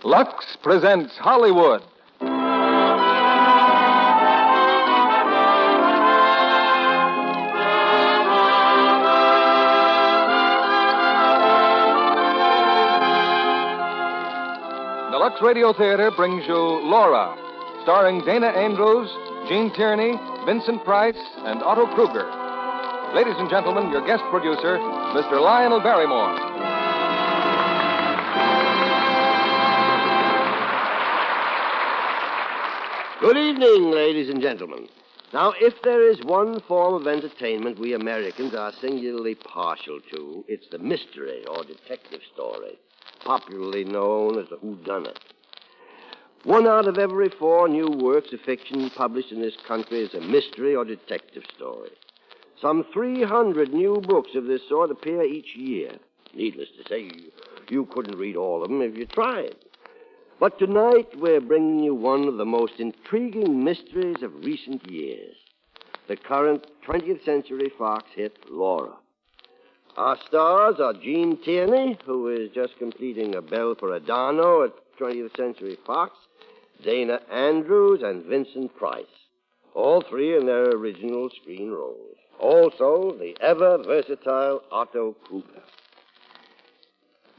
Lux presents Hollywood. The Lux Radio Theatre brings you Laura, starring Dana Andrews, Gene Tierney, Vincent Price, and Otto Kruger. Ladies and gentlemen, your guest producer, Mr. Lionel Barrymore. Good evening, ladies and gentlemen. Now, if there is one form of entertainment we Americans are singularly partial to, it's the mystery or detective story, popularly known as the whodunit. 1 out of every 4 new works of fiction published in this country is a mystery or detective story. Some 300 new books of this sort appear each year. Needless to say, you couldn't read all of them if you tried. But tonight, we're bringing you one of the most intriguing mysteries of recent years, the current 20th Century Fox hit, Laura. Our stars are Gene Tierney, who is just completing a Bell for Adano at 20th Century Fox, Dana Andrews, and Vincent Price, all 3 in their original screen roles. Also, the ever-versatile Otto Kruger.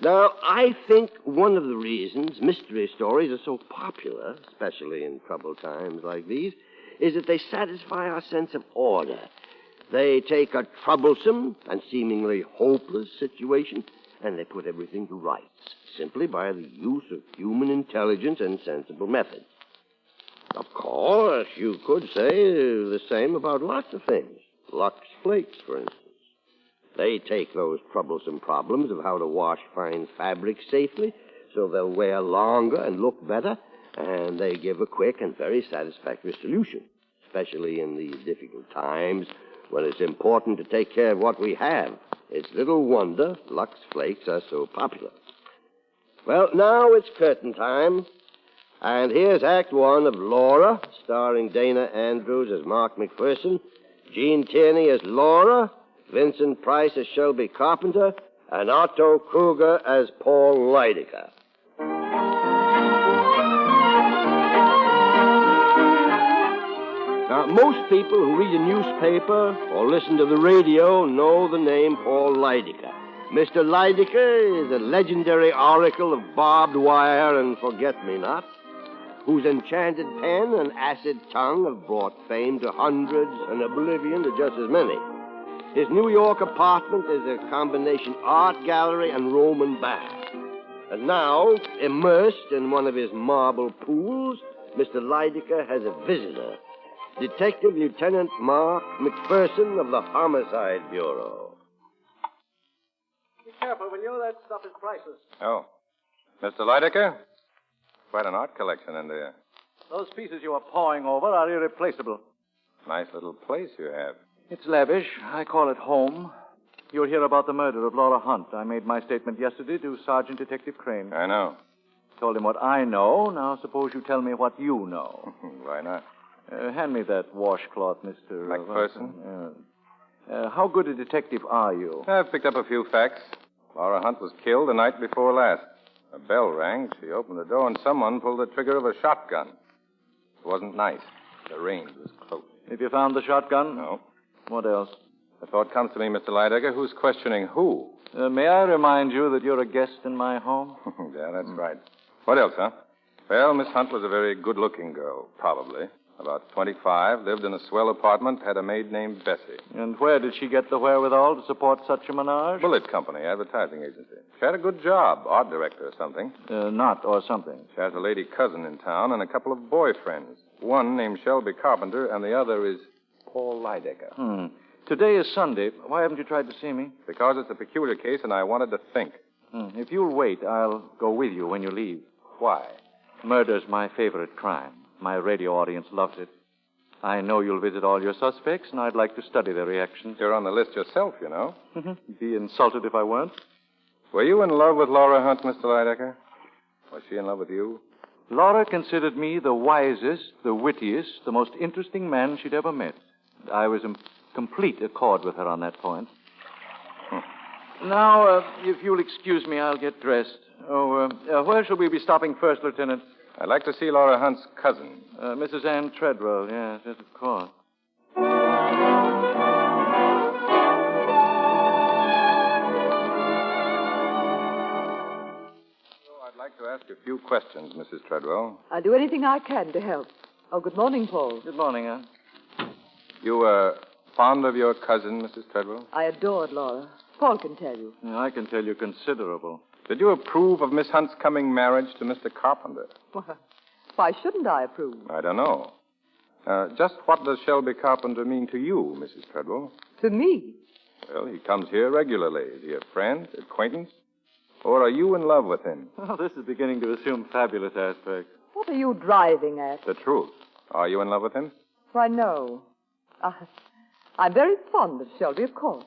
Now, I think one of the reasons mystery stories are so popular, especially in troubled times like these, is that they satisfy our sense of order. They take a troublesome and seemingly hopeless situation, and they put everything to rights, simply by the use of human intelligence and sensible methods. Of course, you could say the same about lots of things. Lux Flakes, for instance. They take those troublesome problems of how to wash fine fabrics safely so they'll wear longer and look better, and they give a quick and very satisfactory solution, especially in these difficult times when it's important to take care of what we have. It's little wonder Lux Flakes are so popular. Well, now it's curtain time, and here's Act 1 of Laura, starring Dana Andrews as Mark McPherson, Gene Tierney as Laura, Vincent Price as Shelby Carpenter, and Otto Kruger as Paul Lydecker. Now, most people who read a newspaper or listen to the radio know the name Paul Lydecker. Mr. Lydecker is a legendary oracle of barbed wire and forget-me-not, whose enchanted pen and acid tongue have brought fame to hundreds and oblivion to just as many. His New York apartment is a combination art gallery and Roman bath. And now, immersed in one of his marble pools, Mr. Lydecker has a visitor, Detective Lieutenant Mark McPherson of the Homicide Bureau. Be careful, will you? That stuff is priceless. Oh. Mr. Lydecker? Quite an art collection in there. Those pieces you are pawing over are irreplaceable. Nice little place you have. It's lavish. I call it home. You'll hear about the murder of Laura Hunt. I made my statement yesterday to Sergeant Detective Crane. I know. Told him what I know. Now suppose you tell me what you know. Why not? Hand me that washcloth, Mr. McPherson. How good a detective are you? I've picked up a few facts. Laura Hunt was killed the night before last. A bell rang. She opened the door, and someone pulled the trigger of a shotgun. It wasn't nice. The range was close. Have you found the shotgun? No. What else? The thought comes to me, Mr. Lydecker. Who's questioning who? May I remind you that you're a guest in my home? Yeah, that's right. What else, huh? Well, Miss Hunt was a very good-looking girl, probably. About 25, lived in a swell apartment, had a maid named Bessie. And where did she get the wherewithal to support such a menage? Bullet Company, advertising agency. She had a good job, art director or something. Not or something. She has a lady cousin in town and a couple of boyfriends. One named Shelby Carpenter, and the other is Paul Lydecker. Today is Sunday. Why haven't you tried to see me? Because it's a peculiar case, and I wanted to think. If you'll wait, I'll go with you when you leave. Why? Murder's my favorite crime. My radio audience loves it. I know you'll visit all your suspects, and I'd like to study their reactions. You're on the list yourself, you know. Be insulted if I weren't. Were you in love with Laura Hunt, Mr. Lydecker? Was she in love with you? Laura considered me the wisest, the wittiest, the most interesting man she'd ever met. I was in complete accord with her on that point. Now, if you'll excuse me, I'll get dressed. Where shall we be stopping first, Lieutenant? I'd like to see Laura Hunt's cousin. Mrs. Ann Treadwell, yes, of course. I'd like to ask a few questions, Mrs. Treadwell. I'll do anything I can to help. Oh, good morning, Paul. Good morning, Ann. You, fond of your cousin, Mrs. Treadwell? I adored Laura. Paul can tell you. I can tell you considerable. Did you approve of Miss Hunt's coming marriage to Mr. Carpenter? Why shouldn't I approve? I don't know. Just what does Shelby Carpenter mean to you, Mrs. Treadwell? To me? Well, he comes here regularly. Is he a friend, acquaintance? Or are you in love with him? Oh, this is beginning to assume fabulous aspects. What are you driving at? The truth. Are you in love with him? Why, no. I'm very fond of Shelby, of course.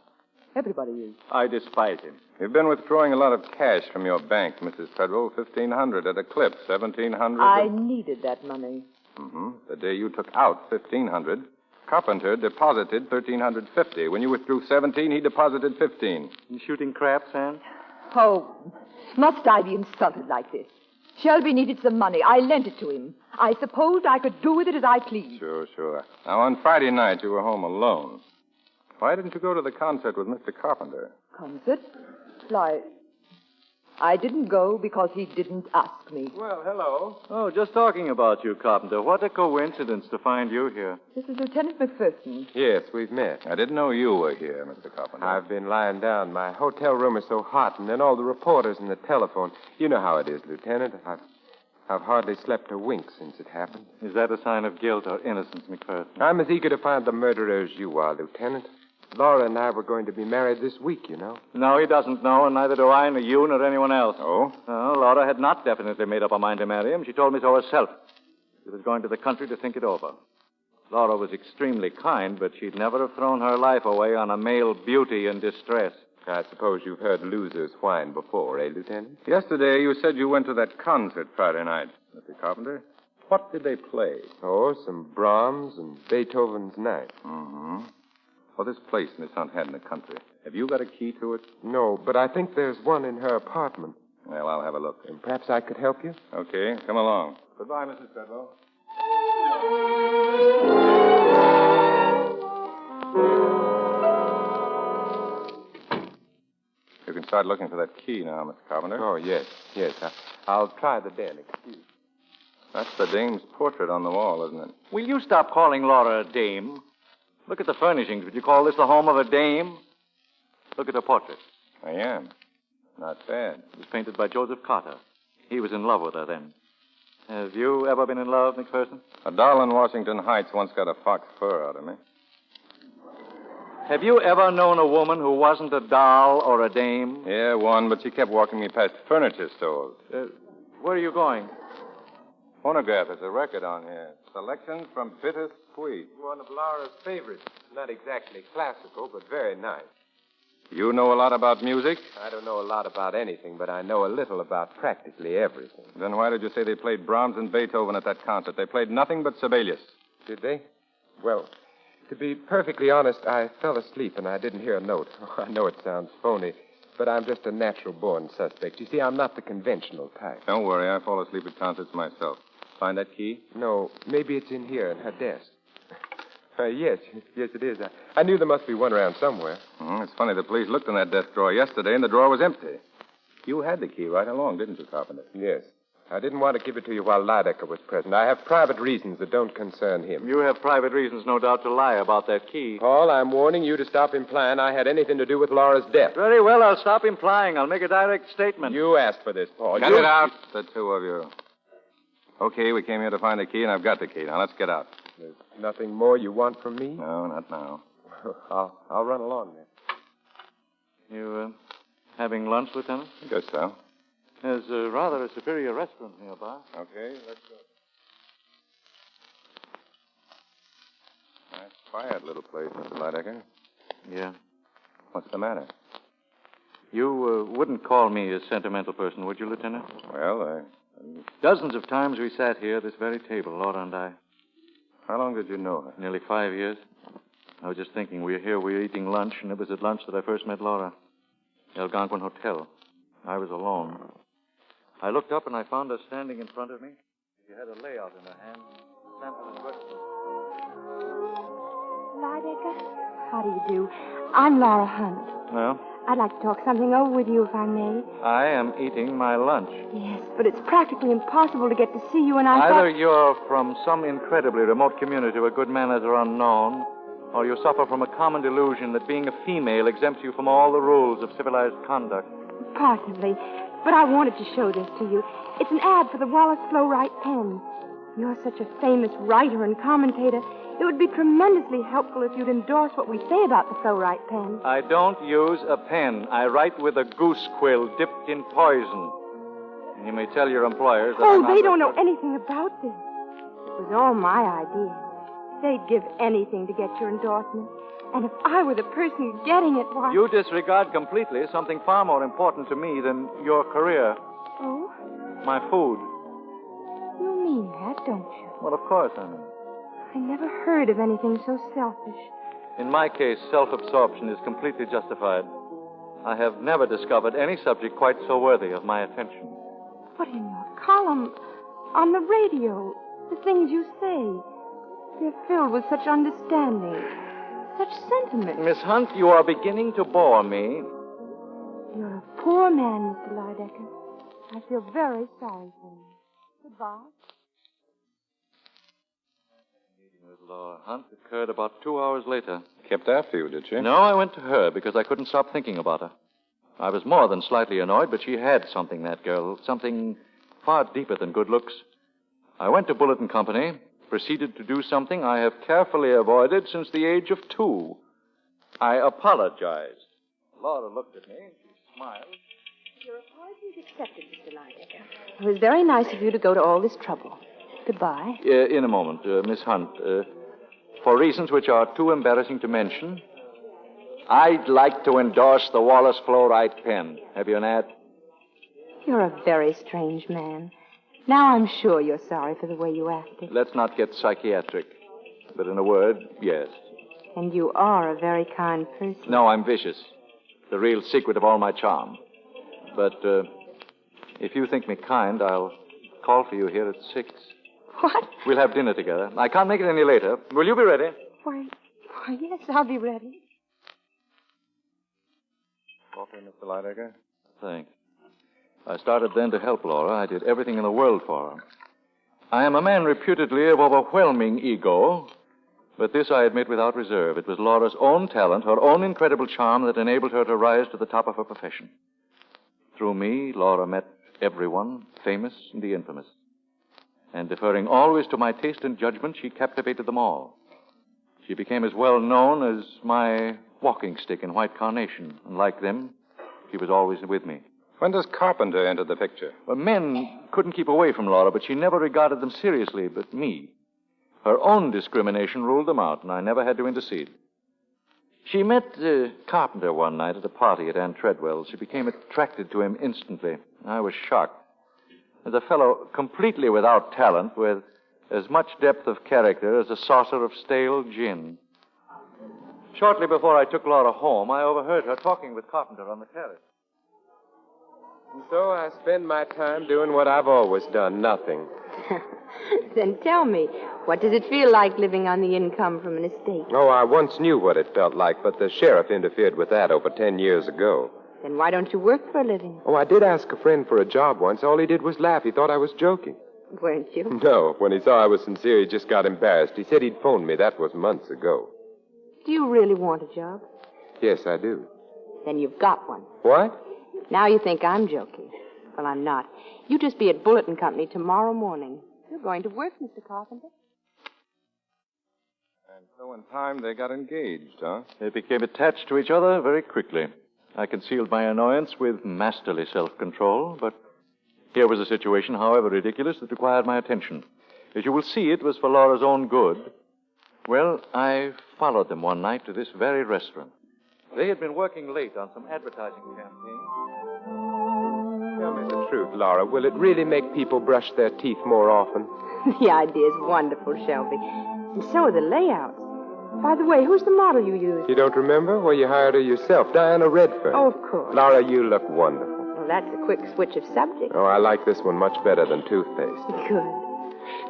Everybody is. I despise him. You've been withdrawing a lot of cash from your bank, Mrs. Treadwell. $1,500 at a clip. $1,700. I needed that money. Mm-hmm. The day you took out $1,500, Carpenter deposited $1,350. When you withdrew $17, he deposited $15. You shooting craps, Ann? Oh, must I be insulted like this? Shelby needed some money. I lent it to him. I supposed I could do with it as I pleased. Sure. Now, on Friday night, you were home alone. Why didn't you go to the concert with Mr. Carpenter? Concert? Why, I didn't go because he didn't ask me. Well, hello. Oh, just talking about you, Carpenter. What a coincidence to find you here. This is Lieutenant McPherson. Yes, we've met. I didn't know you were here, Mr. Carpenter. I've been lying down. My hotel room is so hot, and then all the reporters and the telephone. You know how it is, Lieutenant. I've hardly slept a wink since it happened. Is that a sign of guilt or innocence, McPherson? I'm as eager to find the murderer as you are, Lieutenant. Laura and I were going to be married this week, you know. No, he doesn't know, and neither do I, nor you, nor anyone else. Oh? Laura had not definitely made up her mind to marry him. She told me so herself. She was going to the country to think it over. Laura was extremely kind, but she'd never have thrown her life away on a male beauty in distress. I suppose you've heard losers whine before, eh, Lieutenant? Yesterday, you said you went to that concert Friday night, Mr. Carpenter. What did they play? Oh, some Brahms and Beethoven's Ninth. Mm-hmm. Well, this place Miss Hunt had in the country. Have you got a key to it? No, but I think there's one in her apartment. Well, I'll have a look. And perhaps I could help you? Okay, come along. Goodbye, Mrs. Treadwell. You can start looking for that key now, Mr. Carpenter. Oh, yes. I'll try the den. Excuse me. That's the dame's portrait on the wall, isn't it? Will you stop calling Laura a dame? Look at the furnishings. Would you call this the home of a dame? Look at her portrait. I am. Not bad. It was painted by Joseph Carter. He was in love with her then. Have you ever been in love, McPherson? A doll in Washington Heights once got a fox fur out of me. Have you ever known a woman who wasn't a doll or a dame? Yeah, one, but she kept walking me past furniture stores. Where are you going? Phonograph. There's a record on here. Selections from Bitter Sweet. One of Laura's favorites. Not exactly classical, but very nice. You know a lot about music? I don't know a lot about anything, but I know a little about practically everything. Then why did you say they played Brahms and Beethoven at that concert? They played nothing but Sibelius. Did they? Well, to be perfectly honest, I fell asleep and I didn't hear a note. Oh, I know it sounds phony, but I'm just a natural-born suspect. You see, I'm not the conventional type. Don't worry, I fall asleep at concerts myself. Find that key? No, maybe it's in here in her desk. Yes, it is. I knew there must be one around somewhere. It's funny, the police looked in that desk drawer yesterday, and the drawer was empty. You had the key right along, didn't you, Carpenter? Yes. I didn't want to give it to you while Lydecker was present. I have private reasons that don't concern him. You have private reasons, no doubt, to lie about that key. Paul, I'm warning you to stop implying I had anything to do with Laura's death. Very well, I'll stop implying. I'll make a direct statement. You asked for this, Paul. Get it out, the two of you. Okay, we came here to find the key, and I've got the key. Now, let's get out. There's nothing more you want from me? No, not now. I'll run along then. You, having lunch, Lieutenant? I guess so. There's rather a superior restaurant nearby. Okay, let's go. Nice, quiet little place, Mr. Lydecker. Yeah. What's the matter? You wouldn't call me a sentimental person, would you, Lieutenant? Well, Dozens of times we sat here at this very table, Laura and I. How long did you know her? Nearly 5 years. I was just thinking, we were eating lunch, and it was at lunch that I first met Laura. The Algonquin Hotel. I was alone. I looked up and I found her standing in front of me. She had a layout in her hand. Sample and question. Lydecker, how do you do? I'm Laura Hunt. Well? I'd like to talk something over with you, if I may. I am eating my lunch. Yes, but it's practically impossible to get to see you, and I Either thought... you're from some incredibly remote community where good manners are unknown, or you suffer from a common delusion that being a female exempts you from all the rules of civilized conduct. Possibly. But I wanted to show this to you. It's an ad for the Wallace Flow-Wright pen. You're such a famous writer and commentator. It would be tremendously helpful if you'd endorse what we say about the Flow-Wright pen. I don't use a pen. I write with a goose quill dipped in poison. And you may tell your employers that they don't know anything about this. It was all my idea. They'd give anything to get your endorsement. And if I were the person getting it, why... You disregard completely something far more important to me than your career. Oh? My food. You mean that, don't you? Well, of course I mean. I never heard of anything so selfish. In my case, self-absorption is completely justified. I have never discovered any subject quite so worthy of my attention. But in your column, on the radio, the things you say, they're filled with such understanding, such sentiment. Miss Hunt, you are beginning to bore me. You're a poor man, Mr. Lydecker. I feel very sorry for you. Goodbye. With Laura Hunt occurred about 2 hours later. Kept after you, did she? No, I went to her because I couldn't stop thinking about her. I was more than slightly annoyed, but she had something, that girl. Something far deeper than good looks. I went to Bulletin Company, proceeded to do something I have carefully avoided since the age of 2. I apologized. Laura looked at me and she smiled. Your apology is accepted, Mr. Lydecker. It was very nice of you to go to all this trouble. Goodbye. In a moment, Miss Hunt. For reasons which are too embarrassing to mention, I'd like to endorse the Wallace Flow-Wright pen. Have you an ad? You're a very strange man. Now I'm sure you're sorry for the way you acted. Let's not get psychiatric. But in a word, yes. And you are a very kind person. No, I'm vicious. The real secret of all my charm. But if you think me kind, I'll call for you here at 6. What? We'll have dinner together. I can't make it any later. Will you be ready? Why, yes, I'll be ready. Coffee, Mr. Lydecker? Thanks. I started then to help Laura. I did everything in the world for her. I am a man reputedly of overwhelming ego, but this I admit without reserve. It was Laura's own talent, her own incredible charm that enabled her to rise to the top of her profession. Through me, Laura met everyone, famous and the infamous. And deferring always to my taste and judgment, she captivated them all. She became as well known as my walking stick in white carnation. And like them, she was always with me. When does Carpenter enter the picture? Well, men couldn't keep away from Laura, but she never regarded them seriously, but me. Her own discrimination ruled them out, and I never had to intercede. She met Carpenter one night at a party at Ann Treadwell's. She became attracted to him instantly. I was shocked. As a fellow completely without talent, with as much depth of character as a saucer of stale gin. Shortly before I took Laura home, I overheard her talking with Carpenter on the terrace. And so I spend my time doing what I've always done, nothing. Then tell me, what does it feel like living on the income from an estate? Oh, I once knew what it felt like, but the sheriff interfered with that over 10 years ago. Then why don't you work for a living? Oh, I did ask a friend for a job once. All he did was laugh. He thought I was joking. Weren't you? No, when he saw I was sincere, he just got embarrassed. He said he'd phoned me. That was months ago. Do you really want a job? Yes, I do. Then you've got one. What? Now you think I'm joking. Well, I'm not. You just be at Bulletin Company tomorrow morning. You're going to work, Mr. Carpenter. And so in time they got engaged, huh? They became attached to each other very quickly. I concealed my annoyance with masterly self-control, but here was a situation, however ridiculous, that required my attention. As you will see, it was for Laura's own good. Well, I followed them one night to this very restaurant. They had been working late on some advertising campaign. Tell me the truth, Laura. Will it really make people brush their teeth more often? The idea's wonderful, Shelby. And so are the layouts. By the way, who's the model you used? You don't remember? Well, you hired her yourself, Diana Redfern. Oh, of course. Laura, you look wonderful. Well, that's a quick switch of subject. Oh, I like this one much better than toothpaste. Good.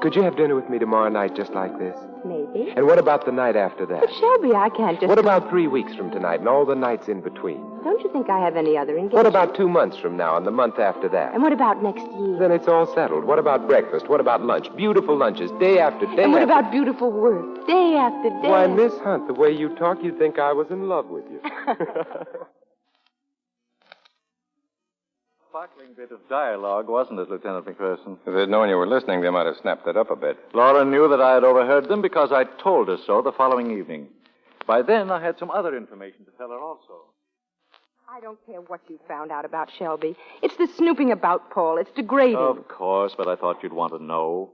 Could you have dinner with me tomorrow night just like this? Maybe. And what about the night after that? But, Shelby, I can't just... What about 3 weeks from tonight and all the nights in between? Don't you think I have any other engagement? What about 2 months from now and the month after that? And what about next year? Then it's all settled. What about breakfast? What about lunch? Beautiful lunches, day after day. And what about beautiful work, day after day? Why, Miss Hunt, the way you talk, you'd think I was in love with you. Sparkling bit of dialogue, wasn't it, Lieutenant McPherson? If they'd known you were listening, they might have snapped that up a bit. Laura knew that I had overheard them because I told her so the following evening. By then, I had some other information to tell her also. I don't care what you found out about Shelby. It's the snooping about Paul. It's degrading. Of course, but I thought you'd want to know.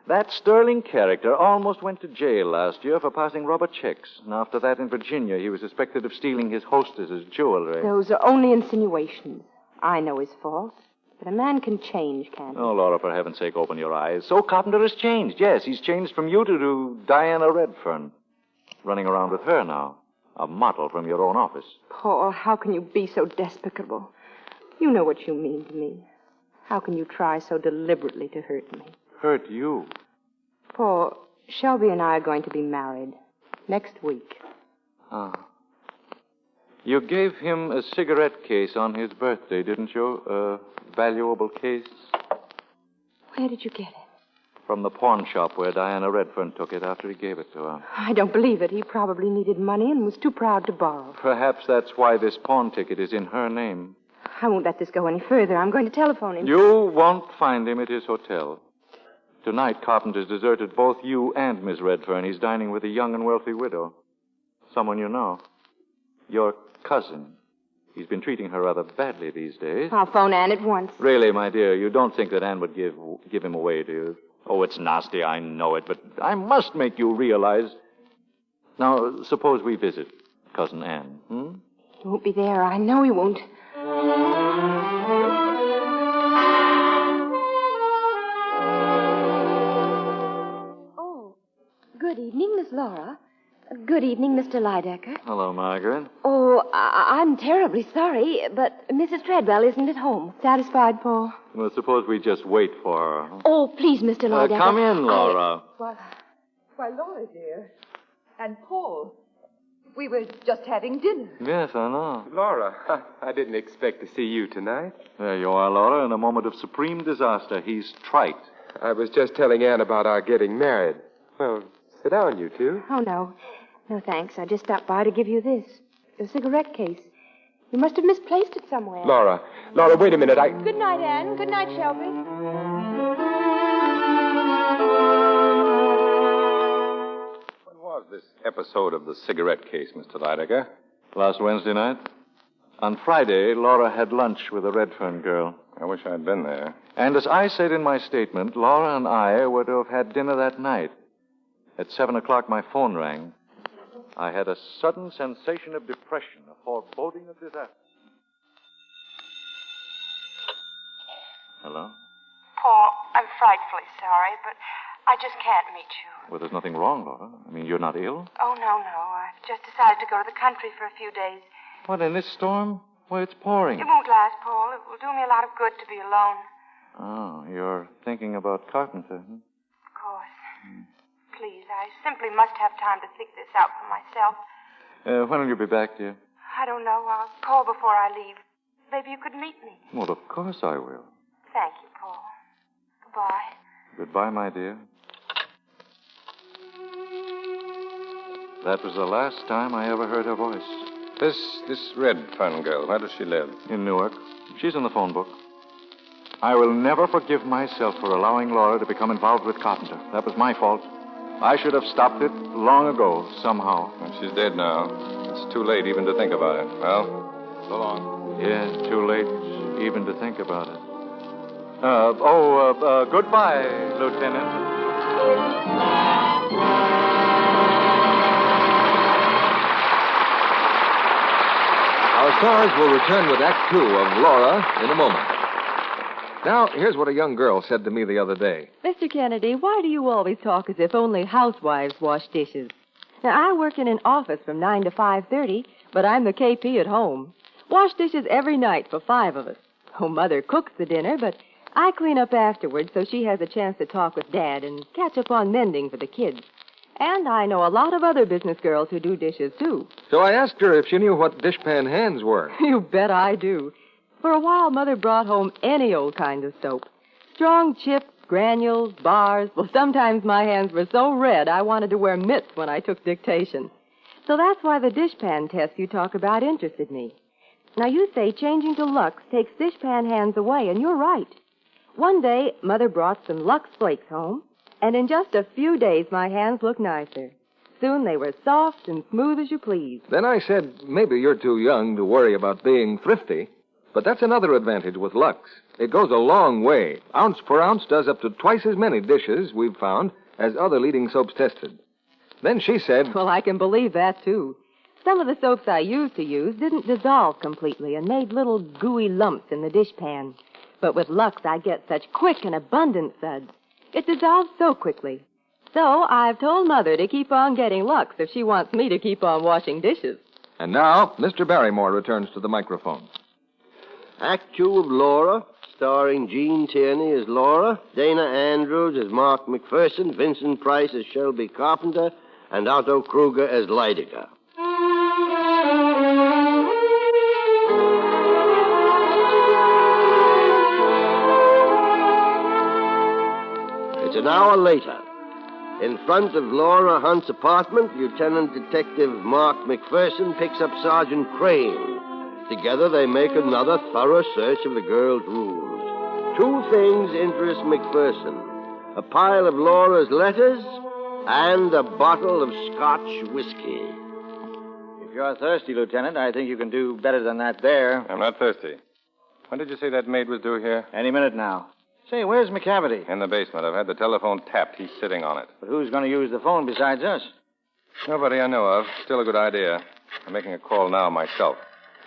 That sterling character almost went to jail last year for passing rubber checks. And after that, in Virginia, he was suspected of stealing his hostess's jewelry. Those are only insinuations. I know his fault. But a man can change, can't he? Oh, Laura, for heaven's sake, open your eyes. So Carpenter has changed. Yes, he's changed from you to Diana Redfern. Running around with her now. A model from your own office. Paul, how can you be so despicable? You know what you mean to me. How can you try so deliberately to hurt me? Hurt you? Paul, Shelby and I are going to be married next week. Ah. You gave him a cigarette case on his birthday, didn't you? A valuable case? Where did you get it? From the pawn shop where Diana Redfern took it after he gave it to her. I don't believe it. He probably needed money and was too proud to borrow. Perhaps that's why this pawn ticket is in her name. I won't let this go any further. I'm going to telephone him. You won't find him at his hotel. Tonight, Carpenter's deserted both you and Miss Redfern. He's dining with a young and wealthy widow. Someone you know. Your cousin. He's been treating her rather badly these days. I'll phone Anne at once. Really, my dear, you don't think that Anne would give him away, do you? Oh, it's nasty, I know it, but I must make you realize. Now, suppose we visit Cousin Anne, He won't be there. I know he won't. Oh, good evening, Miss Laura. Good evening, Mr. Lydecker. Hello, Margaret. Oh, I'm terribly sorry, but Mrs. Treadwell isn't at home. Satisfied, Paul? Well, suppose we just wait for her. Oh, please, Mr. Lydecker. Come in, Laura. Why, Laura, dear. And Paul. We were just having dinner. Yes, I know. Laura, I didn't expect to see you tonight. There you are, Laura, in a moment of supreme disaster. He's trite. I was just telling Anne about our getting married. Well, sit down, you two. Oh, no. No, thanks. I just stopped by to give you this. A cigarette case. You must have misplaced it somewhere. Laura, wait a minute. Good night, Anne. Good night, Shelby. When was this episode of the cigarette case, Mr. Lydecker? Last Wednesday night. On Friday, Laura had lunch with a Redfern girl. I wish I'd been there. And as I said in my statement, Laura and I were to have had dinner that night. At 7 o'clock, my phone rang. I had a sudden sensation of depression, a foreboding of disaster. Hello? Paul, I'm frightfully sorry, but I just can't meet you. Well, there's nothing wrong, Laura. I mean, you're not ill? Oh, no. I've just decided to go to the country for a few days. What, in this storm? Why, it's pouring. It won't last, Paul. It will do me a lot of good to be alone. Oh, you're thinking about Carpenter, huh? Of course. Please, I simply must have time to think this out for myself. When will you be back, dear? I don't know. I'll call before I leave. Maybe you could meet me. Well, of course I will. Thank you, Paul. Goodbye. Goodbye, my dear. That was the last time I ever heard her voice. This Redfern girl, where does she live? In Newark. She's in the phone book. I will never forgive myself for allowing Laura to become involved with Carpenter. That was my fault. I should have stopped it long ago, somehow. And she's dead now. It's too late even to think about it. Well, so long. Yeah, too late even to think about it. Goodbye, Lieutenant. Our stars will return with Act Two of Laura in a moment. Now, here's what a young girl said to me the other day. Mr. Kennedy, why do you always talk as if only housewives wash dishes? Now, I work in an office from 9 to 5:30, but I'm the KP at home. Wash dishes every night for 5 of us. Oh, Mother cooks the dinner, but I clean up afterwards so she has a chance to talk with Dad and catch up on mending for the kids. And I know a lot of other business girls who do dishes, too. So I asked her if she knew what dishpan hands were. You bet I do. For a while, Mother brought home any old kind of soap. Strong chips, granules, bars. Well, sometimes my hands were so red I wanted to wear mitts when I took dictation. So that's why the dishpan test you talk about interested me. Now, you say changing to Lux takes dishpan hands away, and you're right. One day, Mother brought some Lux flakes home, and in just a few days, my hands looked nicer. Soon they were soft and smooth as you please. Then I said, maybe you're too young to worry about being thrifty. But that's another advantage with Lux. It goes a long way. Ounce per ounce does up to twice as many dishes, we've found, as other leading soaps tested. Then she said... Well, I can believe that, too. Some of the soaps I used to use didn't dissolve completely and made little gooey lumps in the dishpan. But with Lux, I get such quick and abundant suds. It dissolves so quickly. So I've told Mother to keep on getting Lux if she wants me to keep on washing dishes. And now, Mr. Barrymore returns to the microphone. Act 2 of Laura, starring Jean Tierney as Laura, Dana Andrews as Mark McPherson, Vincent Price as Shelby Carpenter, and Otto Kruger as Lydecker. It's an hour later. In front of Laura Hunt's apartment, Lieutenant Detective Mark McPherson picks up Sergeant Crane. Together, they make another thorough search of the girl's rooms. Two things interest McPherson: a pile of Laura's letters and a bottle of Scotch whiskey. If you're thirsty, Lieutenant, I think you can do better than that there. I'm not thirsty. When did you say that maid was due here? Any minute now. Say, where's McCavity? In the basement. I've had the telephone tapped. He's sitting on it. But who's going to use the phone besides us? Nobody I know of. Still a good idea. I'm making a call now myself.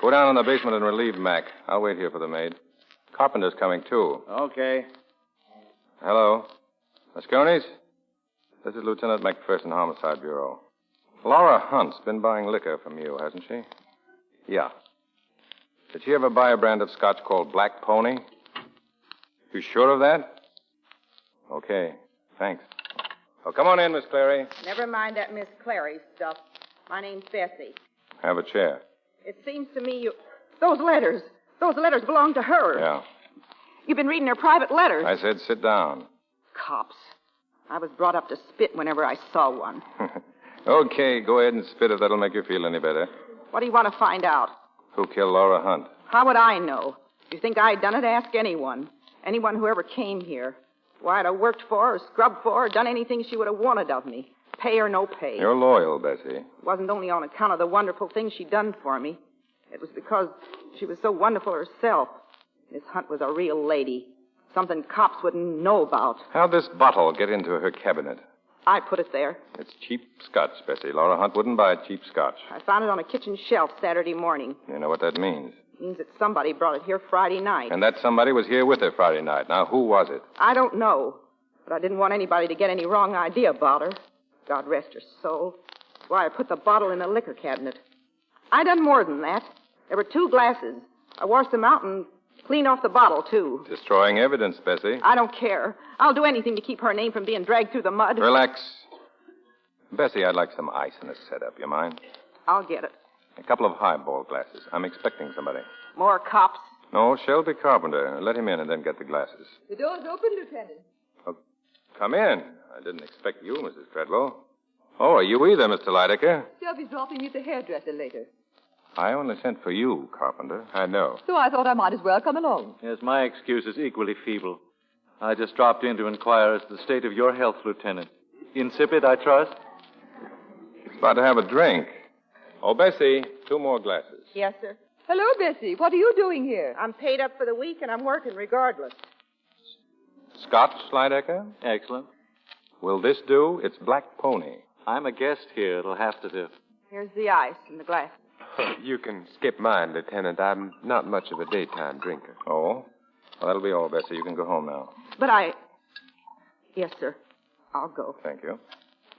Go down in the basement and relieve Mac. I'll wait here for the maid. Carpenter's coming, too. Okay. Hello. Moscone's? This is Lieutenant McPherson, Homicide Bureau. Laura Hunt's been buying liquor from you, hasn't she? Yeah. Did she ever buy a brand of scotch called Black Pony? You sure of that? Okay. Thanks. Well, come on in, Miss Clary. Never mind that Miss Clary stuff. My name's Bessie. Have a chair. It seems to me you... Those letters belong to her. Yeah. You've been reading her private letters. I said sit down. Cops. I was brought up to spit whenever I saw one. Okay, go ahead and spit if that'll make you feel any better. What do you want to find out? Who killed Laura Hunt? How would I know? If you think I'd done it, ask anyone. Anyone who ever came here. Why, I'd have worked for her, or scrubbed for her, or done anything she would have wanted of me. Pay or no pay. You're loyal, Bessie. It wasn't only on account of the wonderful things she'd done for me. It was because she was so wonderful herself. Miss Hunt was a real lady. Something cops wouldn't know about. How'd this bottle get into her cabinet? I put it there. It's cheap scotch, Bessie. Laura Hunt wouldn't buy cheap scotch. I found it on a kitchen shelf Saturday morning. You know what that means? It means that somebody brought it here Friday night. And that somebody was here with her Friday night. Now, who was it? I don't know. But I didn't want anybody to get any wrong idea about her. God rest her soul. That's why I put the bottle in the liquor cabinet. I done more than that. There were 2 glasses. I washed them out and cleaned off the bottle, too. Destroying evidence, Bessie. I don't care. I'll do anything to keep her name from being dragged through the mud. Relax. Bessie, I'd like some ice in this setup. You mind? I'll get it. A couple of highball glasses. I'm expecting somebody. More cops? No, Shelby Carpenter. Let him in and then get the glasses. The door's open, Lieutenant. Oh, come in. I didn't expect you, Mrs. Treadwell. Oh, are you either, Mr. Lydecker? Shelby's dropping me at the hairdresser later. I only sent for you, Carpenter. I know. So I thought I might as well come along. Yes, my excuse is equally feeble. I just dropped in to inquire as to the state of your health, Lieutenant. Insipid, I trust? About to have a drink. Oh, Bessie, 2 more glasses. Yes, sir. Hello, Bessie. What are you doing here? I'm paid up for the week and I'm working regardless. Scotch, Lydecker? Excellent. Will this do? It's Black Pony. I'm a guest here. It'll have to do. Here's the ice in the glass. You can skip mine, Lieutenant. I'm not much of a daytime drinker. Oh? Well, that'll be all, Bessie. You can go home now. But Yes, sir. I'll go. Thank you.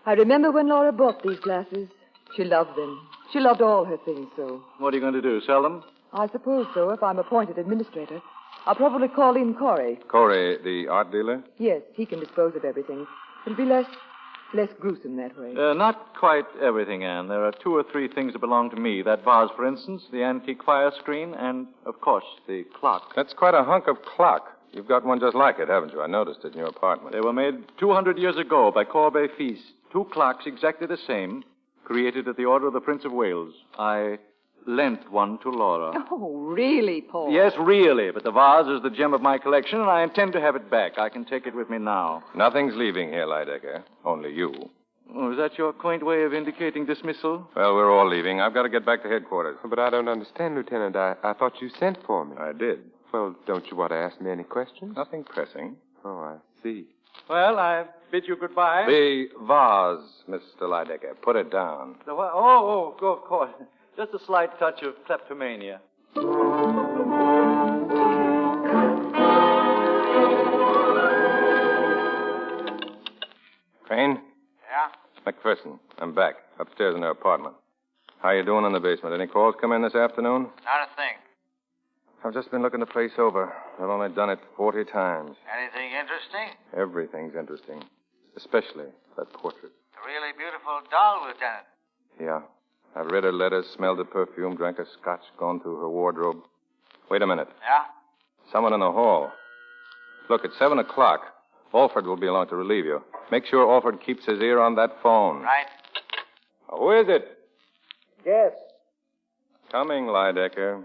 I remember when Laura bought these glasses. She loved them. She loved all her things so. What are you going to do, sell them? I suppose so, if I'm appointed administrator. I'll probably call in Corey. Corey, the art dealer? Yes, he can dispose of everything. It'll be less gruesome that way. Not quite everything, Anne. There are 2 or 3 things that belong to me. That vase, for instance, the antique fire screen, and, of course, the clock. That's quite a hunk of clock. You've got one just like it, haven't you? I noticed it in your apartment. They were made 200 years ago by Corbeil Fils. 2 clocks exactly the same, created at the order of the Prince of Wales. I lent one to Laura. Oh, really, Paul? Yes, really, but the vase is the gem of my collection, and I intend to have it back. I can take it with me now. Nothing's leaving here, Lydecker. Only you. Oh, is that your quaint way of indicating dismissal? Well, we're all leaving. I've got to get back to headquarters. But I don't understand, Lieutenant. I thought you sent for me. I did. Well, don't you want to ask me any questions? Nothing pressing. Oh, I see. Well, I bid you goodbye. The vase, Mr. Lydecker. Put it down. The what? Oh, of course. Just a slight touch of kleptomania. Crane? Yeah? McPherson. I'm back. Upstairs in her apartment. How you doing in the basement? Any calls come in this afternoon? Not a thing. I've just been looking the place over. I've only done it 40 times. Anything interesting? Everything's interesting. Especially that portrait. A really beautiful doll, Lieutenant. Yeah. I've read her letters, smelled the perfume, drank her scotch, gone through her wardrobe. Wait a minute. Yeah? Someone in the hall. Look, at 7 o'clock, Alford will be along to relieve you. Make sure Alford keeps his ear on that phone. Right. Who is it? Yes. Coming, Lydecker.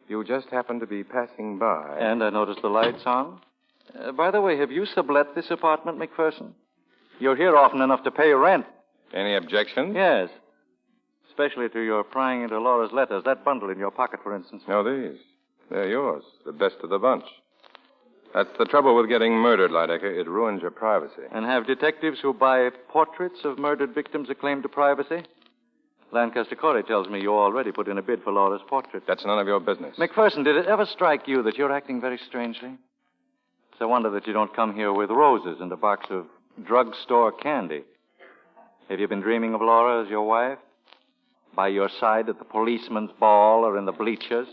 You just happened to be passing by. And I noticed the lights on. By the way, have you sublet this apartment, McPherson? You're here often enough to pay rent. Any objections? Yes. Especially to your prying into Laura's letters. That bundle in your pocket, for instance. No, these. They're yours. The best of the bunch. That's the trouble with getting murdered, Lydecker. It ruins your privacy. And have detectives who buy portraits of murdered victims a claim to privacy? Lancaster Corey tells me you already put in a bid for Laura's portrait. That's none of your business. McPherson, did it ever strike you that you're acting very strangely? It's a wonder that you don't come here with roses and a box of drugstore candy. Have you been dreaming of Laura as your wife? By your side at the policeman's ball or in the bleachers?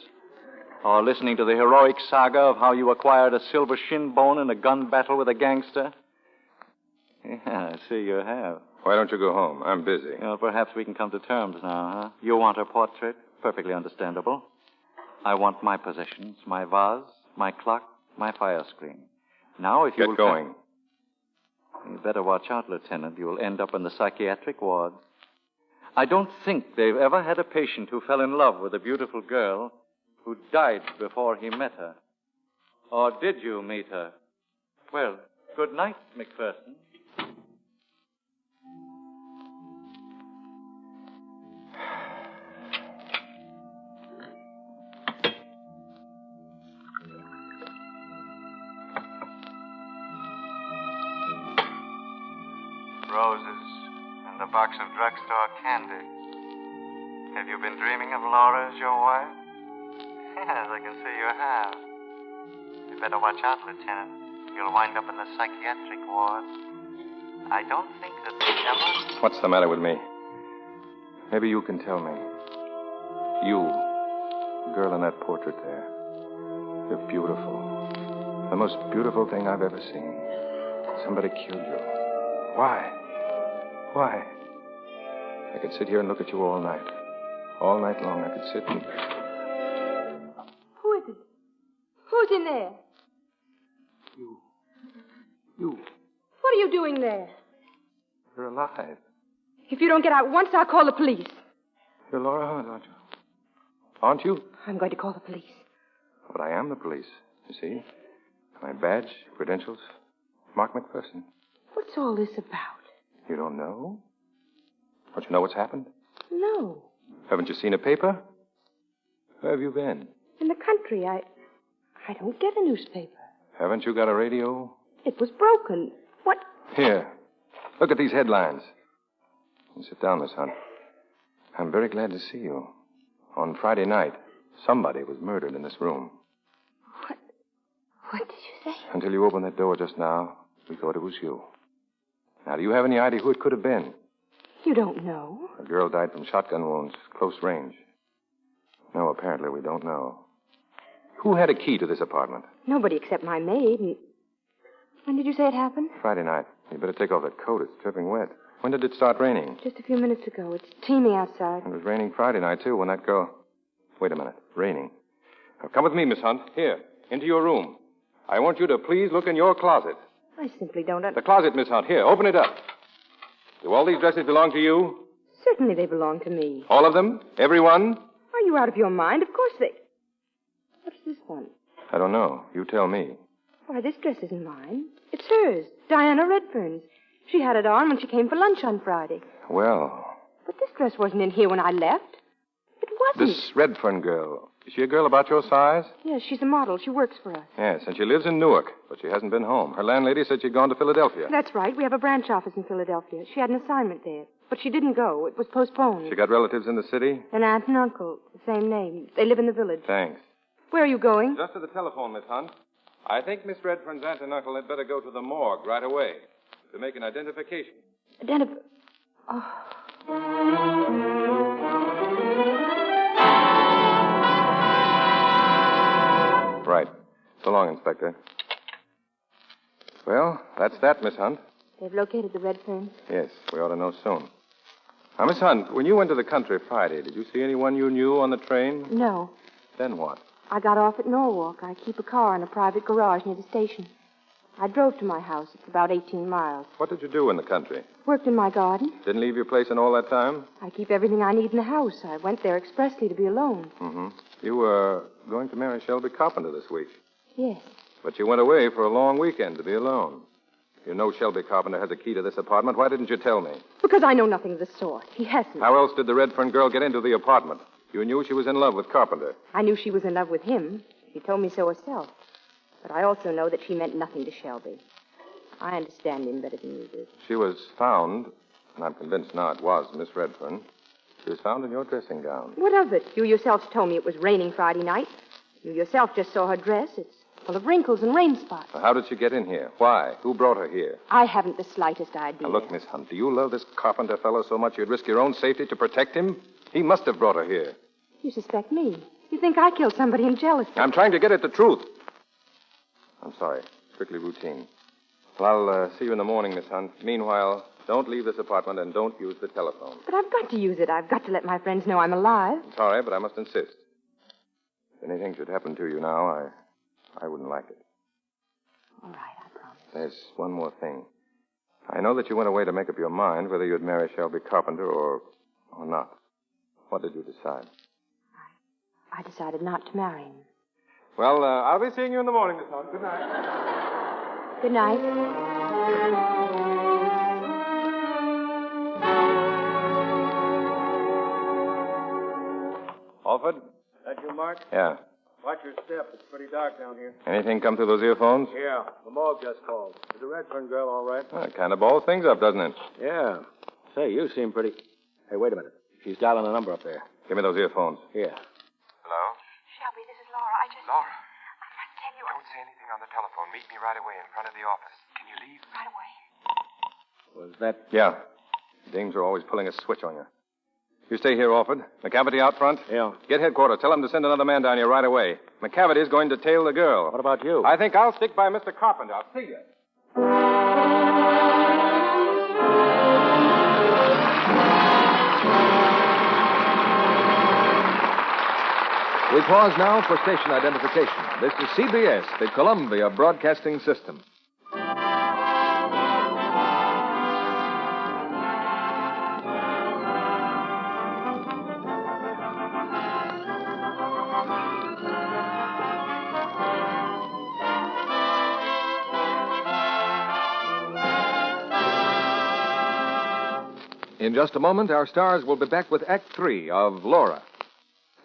Or listening to the heroic saga of how you acquired a silver shin bone in a gun battle with a gangster? Yeah, I see you have. Why don't you go home? I'm busy. Well, perhaps we can come to terms now, huh? You want her portrait? Perfectly understandable. I want my possessions, my vase, my clock, my fire screen. Now, if you Get going. You better watch out, Lieutenant. You'll end up in the psychiatric ward. I don't think they've ever had a patient who fell in love with a beautiful girl who died before he met her. Or did you meet her? Well, good night, McPherson. Roses and a box of drugstore candy. Have you been dreaming of Laura as your wife? Yes, I can see you have. You better watch out, Lieutenant. You'll wind up in the psychiatric ward. I don't think that they ever... What's the matter with me? Maybe you can tell me. You, the girl in that portrait there. You're beautiful. The most beautiful thing I've ever seen. Somebody killed you. Why? Why? I could sit here and look at you all night. All night long, I could sit and... Who is it? Who's in there? You. What are you doing there? You're alive. If you don't get out once, I'll call the police. You're Laura Hunt, aren't you? Aren't you? I'm going to call the police. But I am the police, you see. My badge, credentials. Mark McPherson. What's all this about? You don't know? Don't you know what's happened? No. Haven't you seen a paper? Where have you been? In the country, I don't get a newspaper. Haven't you got a radio? It was broken. What? Here. Look at these headlines. You sit down, Miss Hunt. I'm very glad to see you. On Friday night, somebody was murdered in this room. What did you say? Until you opened that door just now, we thought it was you. Now, do you have any idea who it could have been? You don't know. A girl died from shotgun wounds, close range. No, apparently we don't know. Who had a key to this apartment? Nobody except my maid. And when did you say it happened? Friday night. You better take off that coat. It's dripping wet. When did it start raining? Just a few minutes ago. It's teeming outside. It was raining Friday night, too, when that girl... Wait a minute. Raining. Now, come with me, Miss Hunt. Here, into your room. I want you to please look in your closet. I simply don't The closet, Miss Hunt. Here, open it up. Do all these dresses belong to you? Certainly they belong to me. All of them? Every one? Are you out of your mind? Of course they... What's this one? I don't know. You tell me. Why, this dress isn't mine. It's hers. Diana Redfern's. She had it on when she came for lunch on Friday. Well... But this dress wasn't in here when I left. It wasn't. This Redfern girl, is she a girl about your size? Yes, she's a model. She works for us. Yes, and she lives in Newark, but she hasn't been home. Her landlady said she'd gone to Philadelphia. That's right. We have a branch office in Philadelphia. She had an assignment there. But she didn't go. It was postponed. She got relatives in the city? An aunt and uncle. The same name. They live in the village. Thanks. Where are you going? Just to the telephone, Miss Hunt. I think Miss Redfern's aunt and uncle had better go to the morgue right away to make an identification. Oh. Right. So long, Inspector. Well, that's that, Miss Hunt. They've located the Redferns? Yes, we ought to know soon. Now, Miss Hunt, when you went to the country Friday, did you see anyone you knew on the train? No. Then what? I got off at Norwalk. I keep a car in a private garage near the station. I drove to my house. It's about 18 miles. What did you do in the country? Worked in my garden. Didn't leave your place in all that time? I keep everything I need in the house. I went there expressly to be alone. Mm-hmm. You were going to marry Shelby Carpenter this week. Yes. But you went away for a long weekend to be alone. You know Shelby Carpenter has a key to this apartment. Why didn't you tell me? Because I know nothing of the sort. He hasn't. How else did the Redfern girl get into the apartment? You knew she was in love with Carpenter. I knew she was in love with him. She told me so herself. But I also know that she meant nothing to Shelby. I understand him better than you do. She was found, and I'm convinced now it was Miss Redfern. She was found in your dressing gown. What of it? You yourself told me it was raining Friday night. You yourself just saw her dress. It's full of wrinkles and rain spots. Well, how did she get in here? Why? Who brought her here? I haven't the slightest idea. Now, look, Miss Hunt, do you love this Carpenter fellow so much you'd risk your own safety to protect him? He must have brought her here. You suspect me. You think I killed somebody in jealousy. I'm trying to get at the truth. I'm sorry. Strictly routine. Well, I'll see you in the morning, Miss Hunt. Meanwhile, don't leave this apartment and don't use the telephone. But I've got to use it. I've got to let my friends know I'm alive. I'm sorry, but I must insist. If anything should happen to you now, I wouldn't like it. All right, I promise. There's one more thing. I know that you went away to make up your mind whether you'd marry Shelby Carpenter or not. What did you decide? I decided not to marry him. Well, I'll be seeing you in the morning, Miss Hunt. Good night. Good night. Alford? That you, Mark? Yeah. Watch your step. It's pretty dark down here. Anything come through those earphones? Yeah. The morgue just called. Is the Redfern girl all right? Well, it kind of balls things up, doesn't it? Yeah. Say, you seem pretty... Hey, wait a minute. She's dialing a number up there. Give me those earphones. Here. Hello? Shelby, this is Laura. Laura? I must tell you... Don't say anything on the telephone. Meet me right away in front of the office. Can you leave? Right away. Was that... Yeah. Dames are always pulling a switch on you. You stay here, Alford. McCavity out front? Yeah. Get headquarters. Tell them to send another man down here right away. McCavity's going to tail the girl. What about you? I think I'll stick by Mr. Carpenter. I'll see you. We pause now for station identification. This is CBS, the Columbia Broadcasting System. In just a moment, our stars will be back with Act 3 of Laura.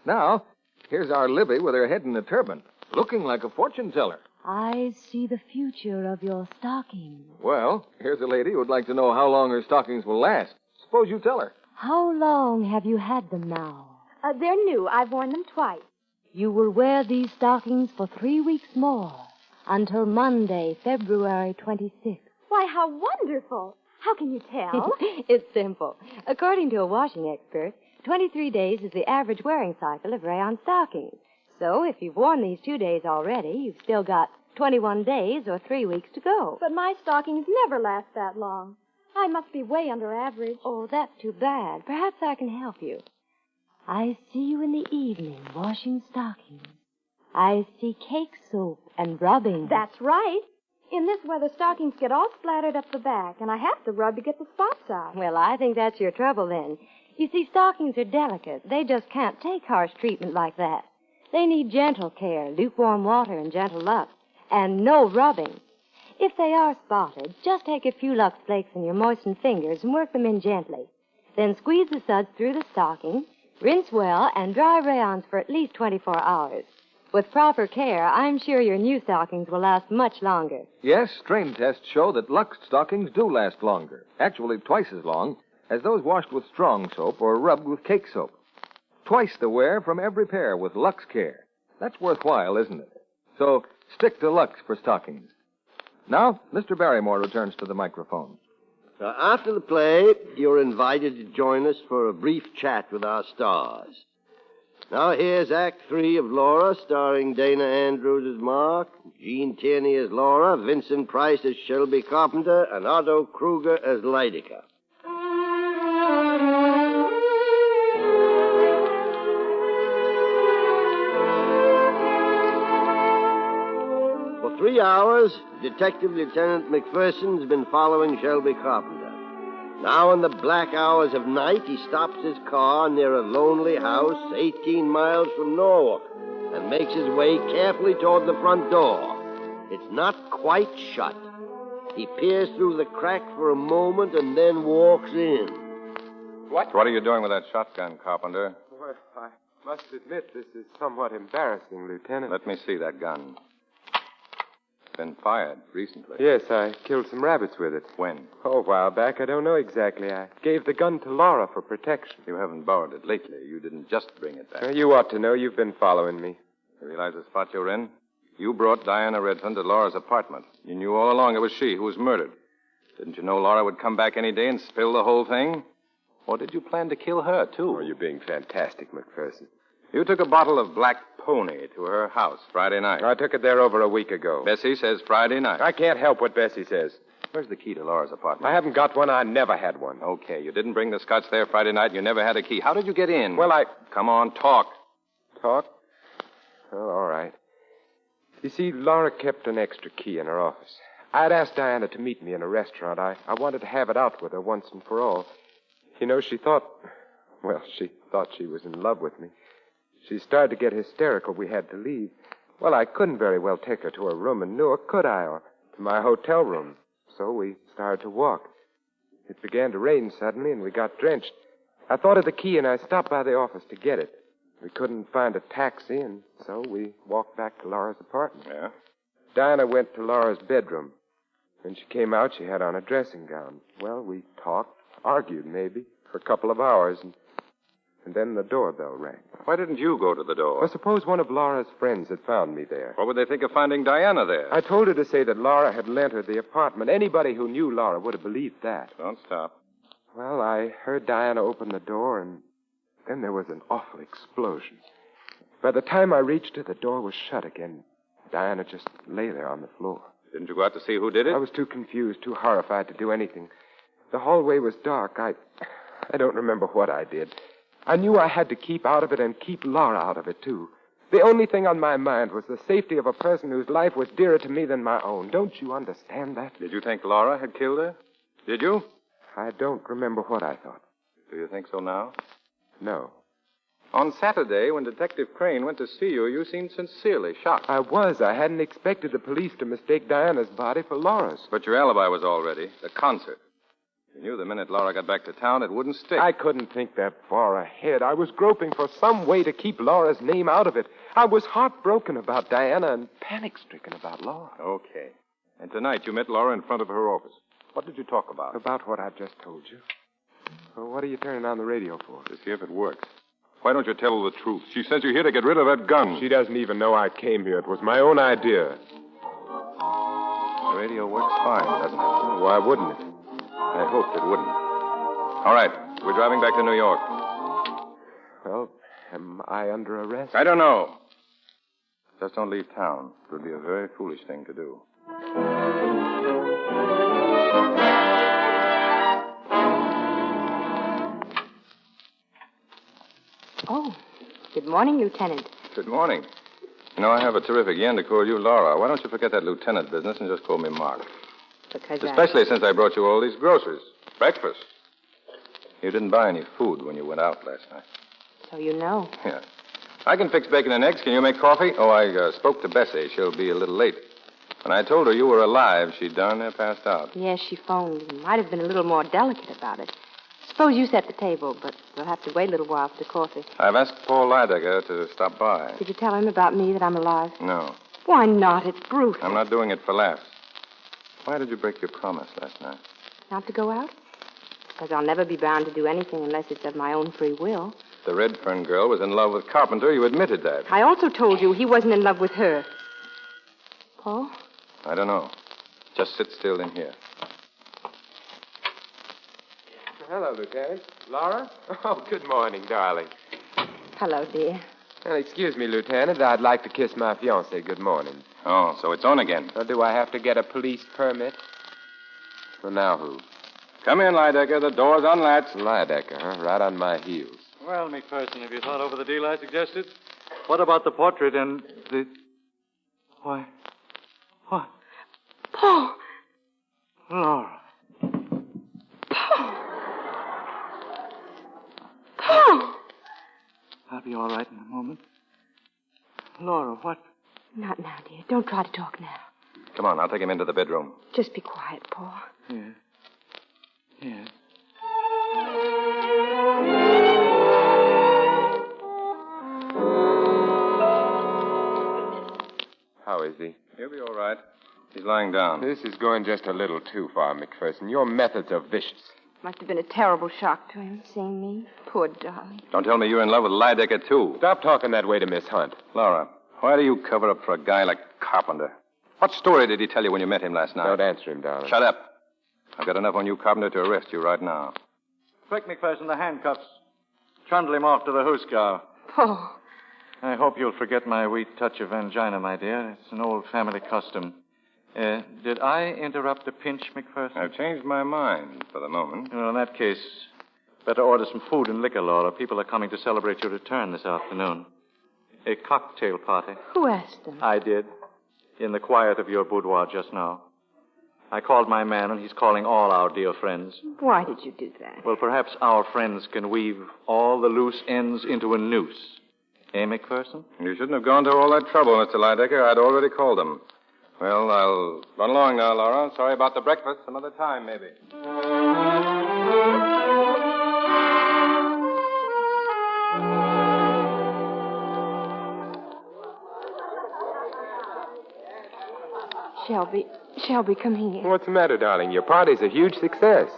Now, here's our Libby with her head in a turban, looking like a fortune teller. I see the future of your stockings. Well, here's a lady who'd like to know how long her stockings will last. Suppose you tell her. How long have you had them now? They're new. I've worn them twice. You will wear these stockings for 3 weeks more, until Monday, February 26th. Why, how wonderful. How can you tell? It's simple. According to a washing expert, 23 days is the average wearing cycle of rayon stockings. So if you've worn these 2 days already, you've still got 21 days or 3 weeks to go. But my stockings never last that long. I must be way under average. Oh, that's too bad. Perhaps I can help you. I see you in the evening washing stockings. I see cake soap and rubbing. That's right. In this weather, stockings get all splattered up the back, and I have to rub to get the spots out. Well, I think that's your trouble then. You see, stockings are delicate. They just can't take harsh treatment like that. They need gentle care, lukewarm water and gentle Lux, and no rubbing. If they are spotted, just take a few Lux flakes in your moistened fingers and work them in gently. Then squeeze the suds through the stocking, rinse well, and dry rayons for at least 24 hours. With proper care, I'm sure your new stockings will last much longer. Yes, strain tests show that Lux stockings do last longer, actually twice as long, as those washed with strong soap or rubbed with cake soap. Twice the wear from every pair with Lux Care. That's worthwhile, isn't it? So stick to Lux for stockings. Now, Mr. Barrymore returns to the microphone. After the play, you're invited to join us for a brief chat with our stars. Now, here's Act 3 of Laura, starring Dana Andrews as Mark, Jean Tierney as Laura, Vincent Price as Shelby Carpenter, and Otto Kruger as Lydecker. For 3 hours, Detective Lieutenant McPherson's been following Shelby Carpenter. Now, in the black hours of night, he stops his car near a lonely house 18 miles from Norwalk and makes his way carefully toward the front door. It's not quite shut. He peers through the crack for a moment and then walks in. What are you doing with that shotgun, Carpenter? Well, I must admit this is somewhat embarrassing, Lieutenant. Let me see that gun. Been fired recently. Yes, I killed some rabbits with it. When? Oh, a while back. I don't know exactly. I gave the gun to Laura for protection. You haven't borrowed it lately. You didn't just bring it back. You ought to know. You've been following me. You realize the spot you're in? You brought Diana Redfern to Laura's apartment. You knew all along it was she who was murdered. Didn't you know Laura would come back any day and spill the whole thing? Or did you plan to kill her, too? Oh, you're being fantastic, McPherson. You took a bottle of Black Pony to her house Friday night. I took it there over a week ago. Bessie says Friday night. I can't help what Bessie says. Where's the key to Laura's apartment? I haven't got one. I never had one. Okay, you didn't bring the scotch there Friday night. You never had a key. How did you get in? Well, Come on, talk. Talk? Oh, all right. You see, Laura kept an extra key in her office. I'd asked Diana to meet me in a restaurant. I wanted to have it out with her once and for all. You know, she thought she was in love with me. She started to get hysterical. We had to leave. Well, I couldn't very well take her to her room in Newark, could I? Or to my hotel room. So we started to walk. It began to rain suddenly, and we got drenched. I thought of the key, and I stopped by the office to get it. We couldn't find a taxi, and so we walked back to Laura's apartment. Yeah? Diana went to Laura's bedroom. When she came out, she had on a dressing gown. Well, we talked, argued maybe, for a couple of hours, and then the doorbell rang. Why didn't you go to the door? Well, suppose one of Laura's friends had found me there. What would they think of finding Diana there? I told her to say that Laura had lent her the apartment. Anybody who knew Laura would have believed that. Don't stop. Well, I heard Diana open the door, and then there was an awful explosion. By the time I reached her, the door was shut again. Diana just lay there on the floor. Didn't you go out to see who did it? I was too confused, too horrified to do anything. The hallway was dark. I don't remember what I did. I knew I had to keep out of it and keep Laura out of it, too. The only thing on my mind was the safety of a person whose life was dearer to me than my own. Don't you understand that? Did you think Laura had killed her? Did you? I don't remember what I thought. Do you think so now? No. On Saturday, when Detective Crane went to see you, you seemed sincerely shocked. I was. I hadn't expected the police to mistake Diana's body for Laura's. But your alibi was all ready. The concert. You knew the minute Laura got back to town, it wouldn't stick. I couldn't think that far ahead. I was groping for some way to keep Laura's name out of it. I was heartbroken about Diana and panic-stricken about Laura. Okay. And tonight you met Laura in front of her office. What did you talk about? About what I've just told you. Well, what are you turning on the radio for? To see if it works. Why don't you tell her the truth? She sent you here to get rid of that gun. She doesn't even know I came here. It was my own idea. The radio works fine, doesn't it? Why wouldn't it? I hoped it wouldn't. All right. We're driving back to New York. Well, am I under arrest? I don't know. Just don't leave town. It would be a very foolish thing to do. Oh, good morning, Lieutenant. Good morning. You know, I have a terrific yen to call you Laura. Why don't you forget that lieutenant business and just call me Mark? Because Especially since I brought you all these groceries. Breakfast. You didn't buy any food when you went out last night. So you know. Yeah. I can fix bacon and eggs. Can you make coffee? Oh, I spoke to Bessie. She'll be a little late. When I told her you were alive, she darn near passed out. Yes, she phoned. Might have been a little more delicate about it. Suppose you set the table, but we'll have to wait a little while for the coffee. I've asked Paul Lydecker to stop by. Did you tell him about me, that I'm alive? No. Why not? It's brutal. I'm not doing it for laughs. Why did you break your promise last night? Not to go out? Because I'll never be bound to do anything unless it's of my own free will. The Redfern girl was in love with Carpenter. You admitted that. I also told you he wasn't in love with her. Paul? I don't know. Just sit still in here. Hello, Lieutenant. Laura? Oh, good morning, darling. Hello, dear. Well, excuse me, Lieutenant. I'd like to kiss my fiancée good morning. Oh, so it's on again. Or do I have to get a police permit? Well, now who? Come in, Lydecker. The door's unlatched. Lydecker, huh? Right on my heels. Well, McPherson, have you thought over the deal I suggested? What about the portrait and the... Why? What? Paul! Laura. Paul! Paul! I'll be all right in a moment. Laura, what? Not now, dear. Don't try to talk now. Come on, I'll take him into the bedroom. Just be quiet, Paul. Yes. Yes. How is he? He'll be all right. He's lying down. This is going just a little too far, McPherson. Your methods are vicious. Must have been a terrible shock to him, seeing me. Poor darling. Don't tell me you're in love with Lydecker, too. Stop talking that way to Miss Hunt. Laura, why do you cover up for a guy like Carpenter? What story did he tell you when you met him last night? Don't answer him, darling. Shut up. I've got enough on you, Carpenter, to arrest you right now. Quick, McPherson, the handcuffs. Trundle him off to the hoosegow. Paul. I hope you'll forget my wee touch of angina, my dear. It's an old family custom. Did I interrupt a pinch, McPherson? I've changed my mind for the moment. Well, in that case, better order some food and liquor, Laura. People are coming to celebrate your return this afternoon. A cocktail party. Who asked them? I did. In the quiet of your boudoir just now. I called my man, and he's calling all our dear friends. Why did you do that? Well, perhaps our friends can weave all the loose ends into a noose. Eh, McPherson? You shouldn't have gone to all that trouble, Mr. Lydecker. I'd already called them. Well, I'll run along now, Laura. Sorry about the breakfast. Some other time, maybe. Shelby, come here. What's the matter, darling? Your party's a huge success.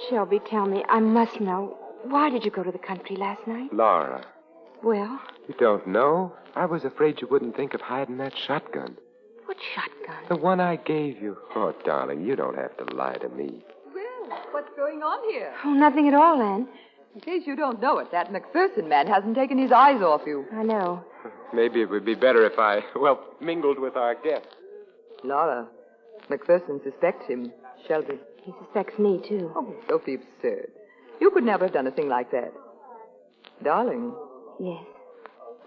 Shelby, tell me, I must know. Why did you go to the country last night? Laura. Well? You don't know? I was afraid you wouldn't think of hiding that shotgun. What shotgun? The one I gave you. Oh, darling, you don't have to lie to me. Well, what's going on here? Oh, nothing at all, Anne. In case you don't know it, that McPherson man hasn't taken his eyes off you. I know. Maybe it would be better if I, mingled with our guests. Laura, McPherson suspects him. Shelby. He suspects me, too. Oh, don't be absurd. You could never have done a thing like that. Darling. Yes.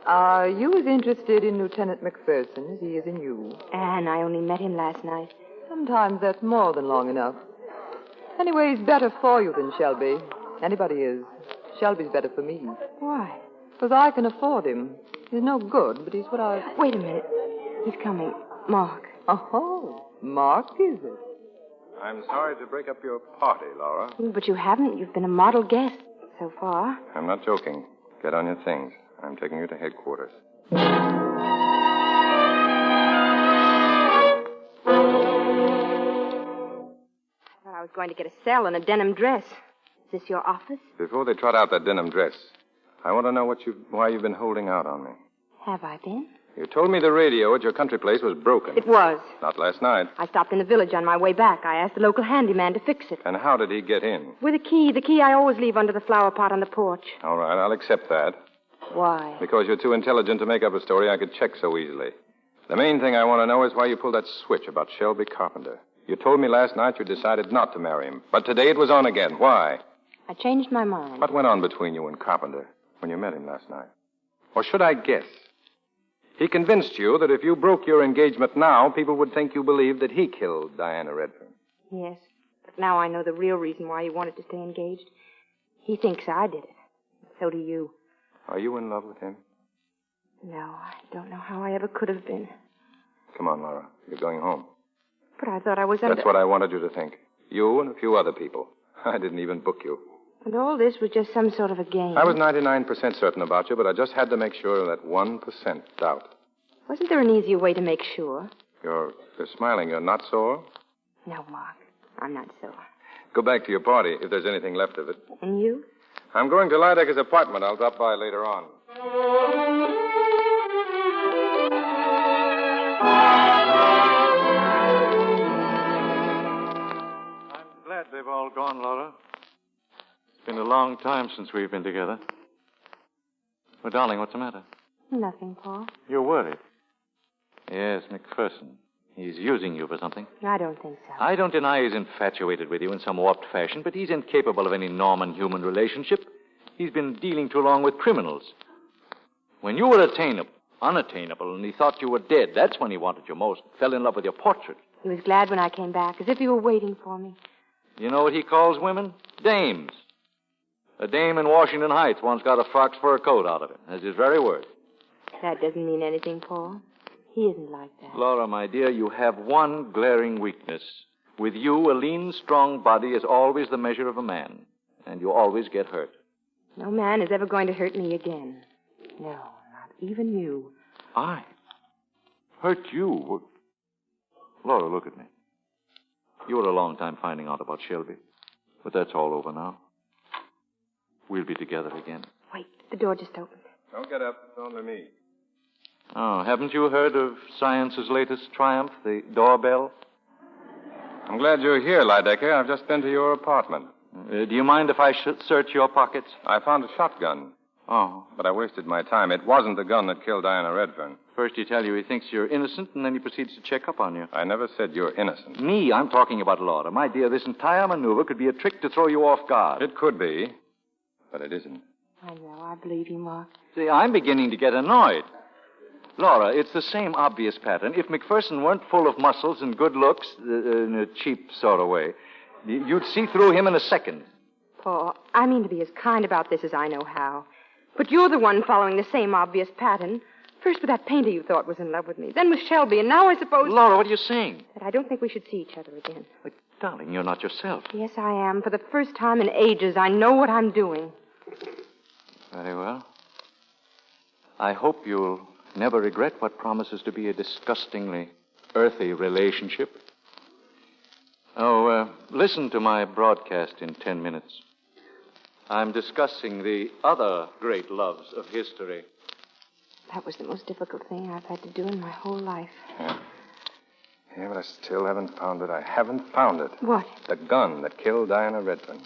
Are you as interested in Lieutenant McPherson as he is in you? Anne, I only met him last night. Sometimes that's more than long enough. Anyway, he's better for you than Shelby. Anybody is. Shelby's better for me. Why? Because I can afford him. He's no good, but he's what I... Wait a minute. He's coming. Mark. Oh, Mark, is it? I'm sorry to break up your party, Laura. But you haven't. You've been a model guest so far. I'm not joking. Get on your things. I'm taking you to headquarters. I thought I was going to get a cell and a denim dress. Is this your office? Before they trot out that denim dress, I want to know why you've been holding out on me. Have I been? You told me the radio at your country place was broken. It was. Not last night. I stopped in the village on my way back. I asked the local handyman to fix it. And how did he get in? With a key. The key I always leave under the flower pot on the porch. All right, I'll accept that. Why? Because you're too intelligent to make up a story I could check so easily. The main thing I want to know is why you pulled that switch about Shelby Carpenter. You told me last night you decided not to marry him, but today it was on again. Why? I changed my mind. What went on between you and Carpenter when you met him last night? Or should I guess? He convinced you that if you broke your engagement now, people would think you believed that he killed Diana Redfern. Yes, but now I know the real reason why he wanted to stay engaged. He thinks I did it. So do you. Are you in love with him? No, I don't know how I ever could have been. Come on, Laura. You're going home. But I thought I was under... That's what I wanted you to think. You and a few other people. I didn't even book you. And all this was just some sort of a game. I was 99% certain about you, but I just had to make sure of that 1% doubt. Wasn't there an easier way to make sure? You're smiling. You're not sore? No, Mark. I'm not sore. Go back to your party, if there's anything left of it. And you? I'm going to Lydecker's apartment. I'll drop by later on. I'm glad they've all gone, Laura. It's been a long time since we've been together. Well, darling, what's the matter? Nothing, Paul. You're worried. Yes, McPherson. He's using you for something. I don't think so. I don't deny he's infatuated with you in some warped fashion, but he's incapable of any normal human relationship. He's been dealing too long with criminals. When you were unattainable, and he thought you were dead, that's when he wanted you most. Fell in love with your portrait. He was glad when I came back, as if he were waiting for me. You know what he calls women? Dames. A dame in Washington Heights once got a fox fur coat out of it. That's his very word. That doesn't mean anything, Paul. He isn't like that. Laura, my dear, you have one glaring weakness. With you, a lean, strong body is always the measure of a man, and you always get hurt. No man is ever going to hurt me again. No, not even you. I? Hurt you? Laura, look at me. You were a long time finding out about Shelby, but that's all over now. We'll be together again. Wait, the door just opened. Don't get up. It's only me. Oh, haven't you heard of science's latest triumph, the doorbell? I'm glad you're here, Lydecker. I've just been to your apartment. Do you mind if I search your pockets? I found a shotgun. Oh. But I wasted my time. It wasn't the gun that killed Diana Redfern. First he tells you he thinks you're innocent, and then he proceeds to check up on you. I never said you're innocent. Me? I'm talking about Laura. My dear, this entire maneuver could be a trick to throw you off guard. It could be, but it isn't. I know. I believe you, Mark. See, I'm beginning to get annoyed. Laura, it's the same obvious pattern. If McPherson weren't full of muscles and good looks, in a cheap sort of way, you'd see through him in a second. Paul, I mean to be as kind about this as I know how. But you're the one following the same obvious pattern. First with that painter you thought was in love with me. Then with Shelby, and now I suppose... Laura, what are you saying? That I don't think we should see each other again. But, darling, you're not yourself. Yes, I am. For the first time in ages, I know what I'm doing. Very well. I hope you'll never regret what promises to be a disgustingly earthy relationship. Oh, listen to my broadcast in 10 minutes. I'm discussing the other great loves of history. That was the most difficult thing I've had to do in my whole life. Yeah, but I still haven't found it. I haven't found it. What? The gun that killed Diana Redfern.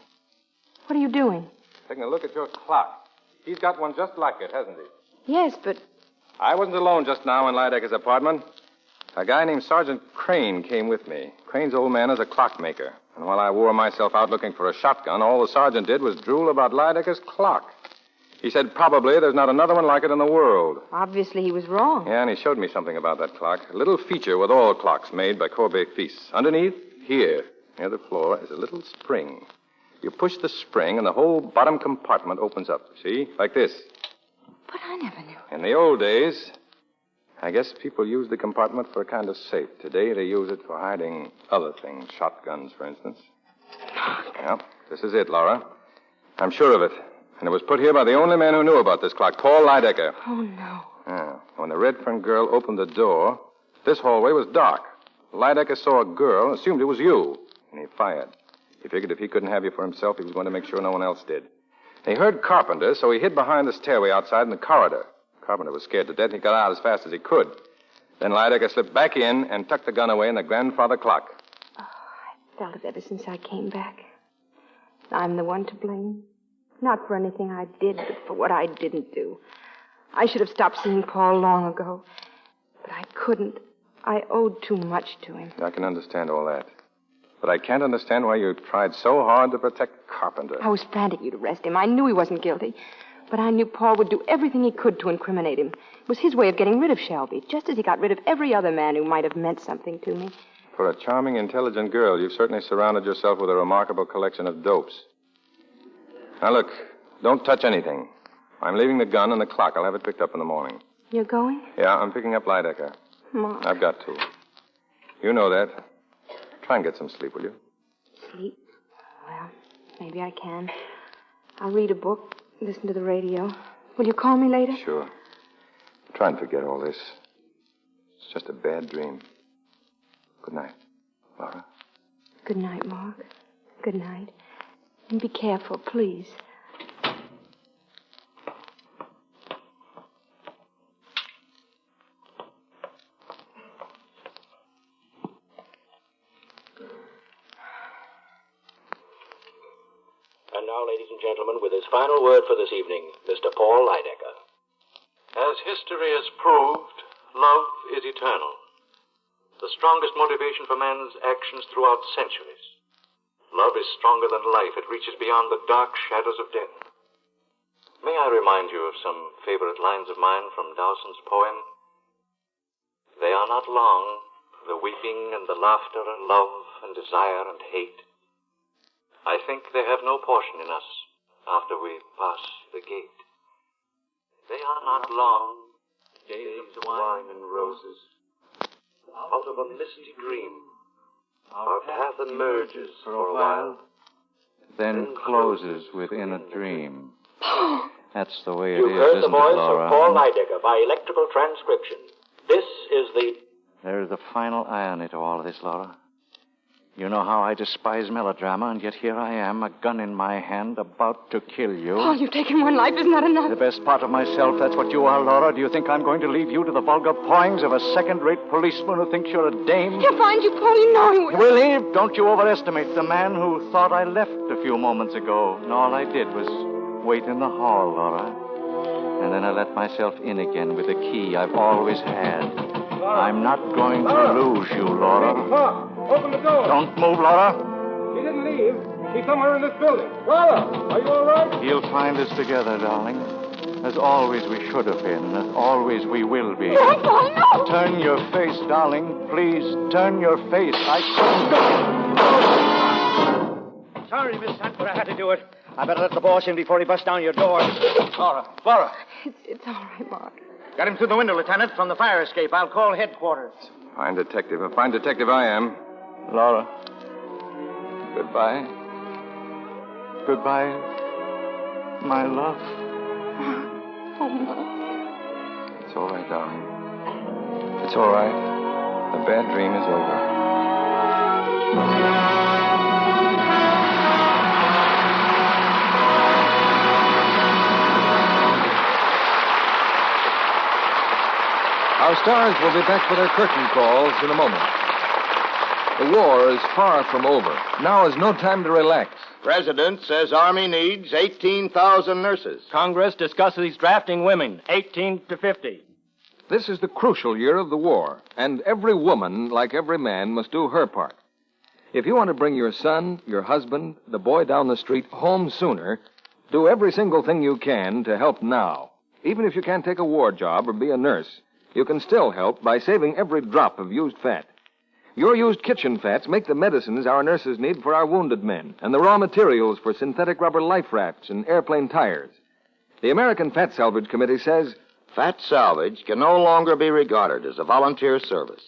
What are you doing? Taking a look at your clock. He's got one just like it, hasn't he? Yes, but... I wasn't alone just now in Lydecker's apartment. A guy named Sergeant Crane came with me. Crane's old man is a clockmaker. And while I wore myself out looking for a shotgun, all the sergeant did was drool about Lydecker's clock. He said probably there's not another one like it in the world. Obviously he was wrong. Yeah, and he showed me something about that clock. A little feature with all clocks made by Courbet-Fils. Underneath, here, near the floor, is a little spring. You push the spring, and the whole bottom compartment opens up. See? Like this. But I never knew. In the old days, I guess people used the compartment for a kind of safe. Today, they use it for hiding other things. Shotguns, for instance. Yep, this is it, Laura. I'm sure of it. And it was put here by the only man who knew about this clock, Paul Lydecker. Oh, no. Yeah. When the Redfern girl opened the door, this hallway was dark. Lydecker saw a girl and assumed it was you, and he fired. He figured if he couldn't have you for himself, he was going to make sure no one else did. He heard Carpenter, so he hid behind the stairway outside in the corridor. Carpenter was scared to death, and he got out as fast as he could. Then Lydecker slipped back in and tucked the gun away in the grandfather clock. Oh, I felt it ever since I came back. I'm the one to blame. Not for anything I did, but for what I didn't do. I should have stopped seeing Paul long ago. But But I couldn't. I owed too much to him. I can understand all that. But I can't understand why you tried so hard to protect Carpenter. I was frantic you'd arrest him. I knew he wasn't guilty. But I knew Paul would do everything he could to incriminate him. It was his way of getting rid of Shelby, just as he got rid of every other man who might have meant something to me. For a charming, intelligent girl, you've certainly surrounded yourself with a remarkable collection of dopes. Now, look, don't touch anything. I'm leaving the gun and the clock. I'll have it picked up in the morning. You're going? Yeah, I'm picking up Lydecker. Mark. I've got to. You know that. Try and get some sleep, will you? Sleep? Well, maybe I can. I'll read a book, listen to the radio. Will you call me later? Sure. Try and forget all this. It's just a bad dream. Good night, Laura. Good night, Mark. Good night. And be careful, please. And now, ladies and gentlemen, with his final word for this evening, Mr. Paul Lydecker. As history has proved, love is eternal. The strongest motivation for man's actions throughout centuries. Love is stronger than life. It reaches beyond the dark shadows of death. May I remind you of some favorite lines of mine from Dowson's poem? They are not long, the weeping and the laughter and love and desire and hate. I think they have no portion in us after we pass the gate. They are not long, days of wine and roses. Out of a misty dream, our path emerges for a while, then closes within a dream. That's the way it is, You've heard the isn't it, voice Laura? of Paul Lydecker by electrical transcription. This is the... There's the final irony to all of this, Laura. You know how I despise melodrama, and yet here I am, a gun in my hand, about to kill you. Oh, you've taken one life. Isn't that enough? The best part of myself, that's what you are, Laura. Do you think I'm going to leave you to the vulgar pawings of a second-rate policeman who thinks you're a dame? He'll find you, Paul. You know he will. Will he? Don't you overestimate the man who thought I left a few moments ago. And all I did was wait in the hall, Laura. And then I let myself in again with the key I've always had. I'm not going to lose you, Laura. Open the door. Don't move, Laura. He didn't leave. He's somewhere in this building. Laura, are you all right? He'll find us together, darling. As always we should have been. As always we will be. No, Paul, no. Turn your face, darling. Please, turn your face. Sorry, Miss Sanford, I had to do it. I better let the boss in before he busts down your door. Laura. It's all right, Mark. Got him through the window, Lieutenant, from the fire escape. I'll call headquarters. Fine detective. A fine detective I am. Laura. Goodbye. Goodbye, my love. Oh, Mark. It's all right, darling. It's all right. The bad dream is over. Our stars will be back for their curtain calls in a moment. The war is far from over. Now is no time to relax. President says Army needs 18,000 nurses. Congress discusses drafting women, 18 to 50. This is the crucial year of the war, and every woman, like every man, must do her part. If you want to bring your son, your husband, the boy down the street home sooner, do every single thing you can to help now. Even if you can't take a war job or be a nurse, you can still help by saving every drop of used fat. Your used kitchen fats make the medicines our nurses need for our wounded men and the raw materials for synthetic rubber life rafts and airplane tires. The American Fat Salvage Committee says, Fat salvage can no longer be regarded as a volunteer service.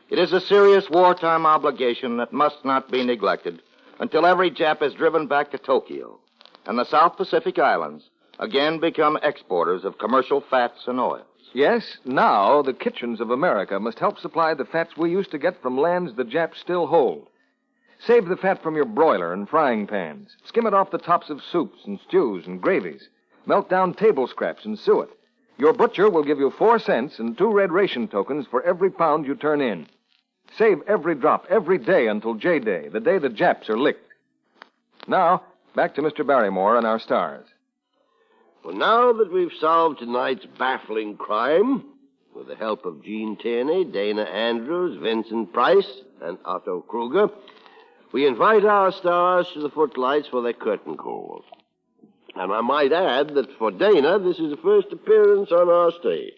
It is a serious wartime obligation that must not be neglected until every Jap is driven back to Tokyo and the South Pacific Islands again become exporters of commercial fats and oils. yes, now the kitchens of America must help supply the fats we used to get from lands the Japs still hold. Save the fat from your broiler and frying pans. Skim it off the tops of soups and stews and gravies. Melt down table scraps and suet. Your butcher will give you 4 cents and 2 red ration tokens for every pound you turn in. Save every drop every day until J-Day, the day the Japs are licked. Now, back to Mr. Barrymore and our stars. Well, now that we've solved tonight's baffling crime, With the help of Gene Tierney, Dana Andrews, Vincent Price, and Otto Kruger, we invite our stars to the footlights for their curtain calls. And I might add that for Dana, this is the first appearance on our stage.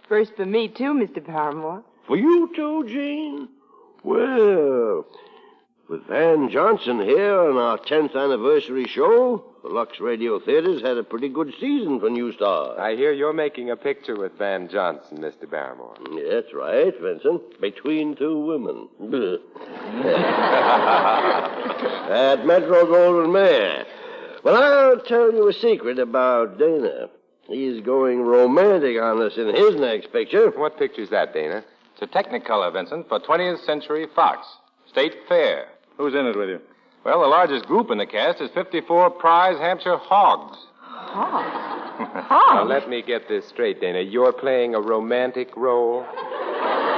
First for me, too, Mr. Barrymore. For you too, Gene? Well, with Van Johnson here on our 10th anniversary show, the Lux Radio Theatre's had a pretty good season for new stars. I hear you're making a picture with Van Johnson, Mr. Barrymore. That's right, Vincent. Between two women. At Metro Goldwyn Mayer. Well, I'll tell you a secret about Dana. He's going romantic on us in his next picture. What picture's that, Dana? It's a Technicolor, Vincent, for 20th Century Fox. State Fair. Who's in it with you? Well, the largest group in the cast is 54 prize Hampshire hogs. Hogs? Now, let me get this straight, Dana. You're playing a romantic role?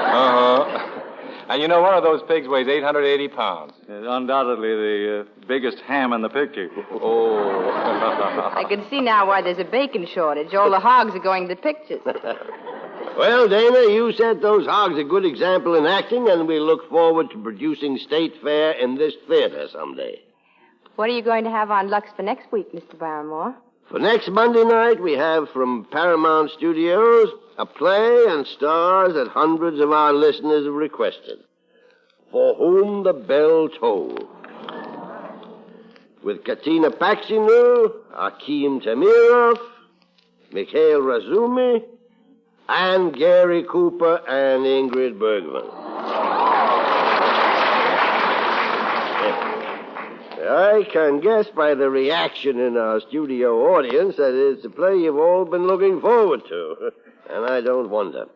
Uh-huh. And you know, one of those pigs weighs 880 pounds. Undoubtedly the biggest ham in the picture. Oh. I can see now why there's a bacon shortage. All the hogs are going to the pictures. Well, Dana, you set those hogs a good example in acting, and we look forward to producing State Fair in this theater someday. What are you going to have on Lux for next week, Mr. Barrymore? For next Monday night, we have from Paramount Studios a play and stars that hundreds of our listeners have requested. For Whom the Bell Tolls. With Katina Paxinu, Akim Tamirov, Mikhail Razumi, and Gary Cooper and Ingrid Bergman. I can guess by the reaction in our studio audience that it's a play you've all been looking forward to. And I don't wonder.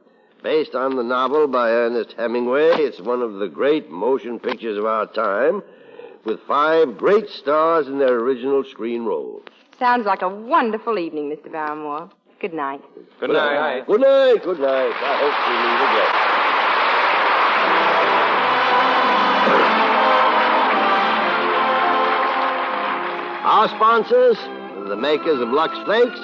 Based on the novel by Ernest Hemingway, it's one of the great motion pictures of our time, with 5 great stars in their original screen roles. Sounds like a wonderful evening, Mr. Barrymore. Good night. Good night. Good night. Good night. I hope we meet again. Our sponsors, the makers of Lux Flakes,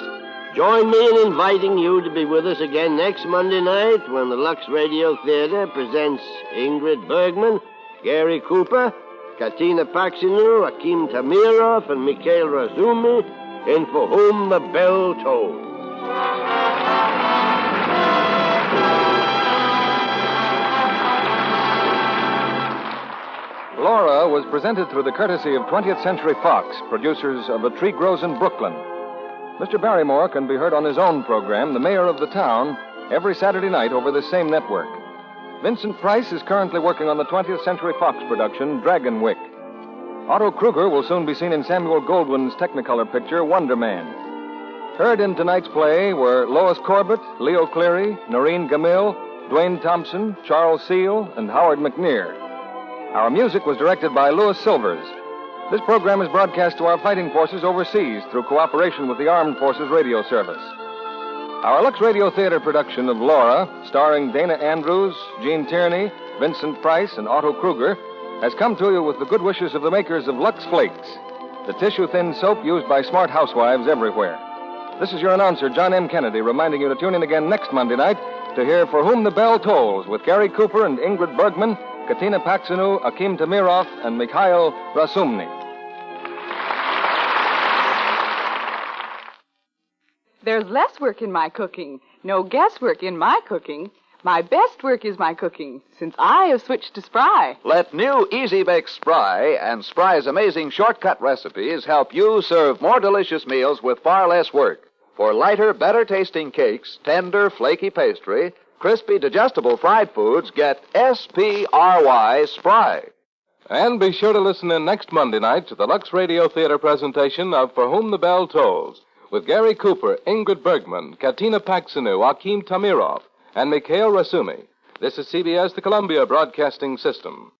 join me in inviting you to be with us again next Monday night when the Lux Radio Theatre presents Ingrid Bergman, Gary Cooper, Katina Paxinu, Akim Tamirov, and Mikhail Razumi in For Whom the Bell Tolls. Laura was presented through the courtesy of 20th Century Fox, producers of A Tree Grows in Brooklyn. Mr. Barrymore can be heard on his own program, The Mayor of the Town, every Saturday night over the same network. Vincent Price is currently working on the 20th Century Fox production, Dragonwick. Otto Kruger will soon be seen in Samuel Goldwyn's Technicolor picture, Wonder Man. Heard in tonight's play were Lois Corbett, Leo Cleary, Noreen Gamil, Dwayne Thompson, Charles Seal, and Howard McNear. Our music was directed by Louis Silvers. This program is broadcast to our fighting forces overseas through cooperation with the Armed Forces Radio Service. Our Lux Radio Theatre production of Laura, starring Dana Andrews, Gene Tierney, Vincent Price, and Otto Kruger, has come to you with the good wishes of the makers of Lux Flakes, the tissue-thin soap used by smart housewives everywhere. This is your announcer, John M. Kennedy, reminding you to tune in again next Monday night to hear For Whom the Bell Tolls with Gary Cooper and Ingrid Bergman, Katina Paxinu, Akim Tamirov, and Mikhail Razumny. There's less work in my cooking, no guesswork in my cooking. My best work is my cooking, since I have switched to Spry. Let new Easy Bake Spry and Spry's amazing shortcut recipes help you serve more delicious meals with far less work. For lighter, better-tasting cakes, tender, flaky pastry, crispy, digestible fried foods, get S-P-R-Y Spry. And be sure to listen in next Monday night to the Lux Radio Theatre presentation of For Whom the Bell Tolls, with Gary Cooper, Ingrid Bergman, Katina Paxinu, Akim Tamirov, and Mikhail Razumny. This is CBS, the Columbia Broadcasting System.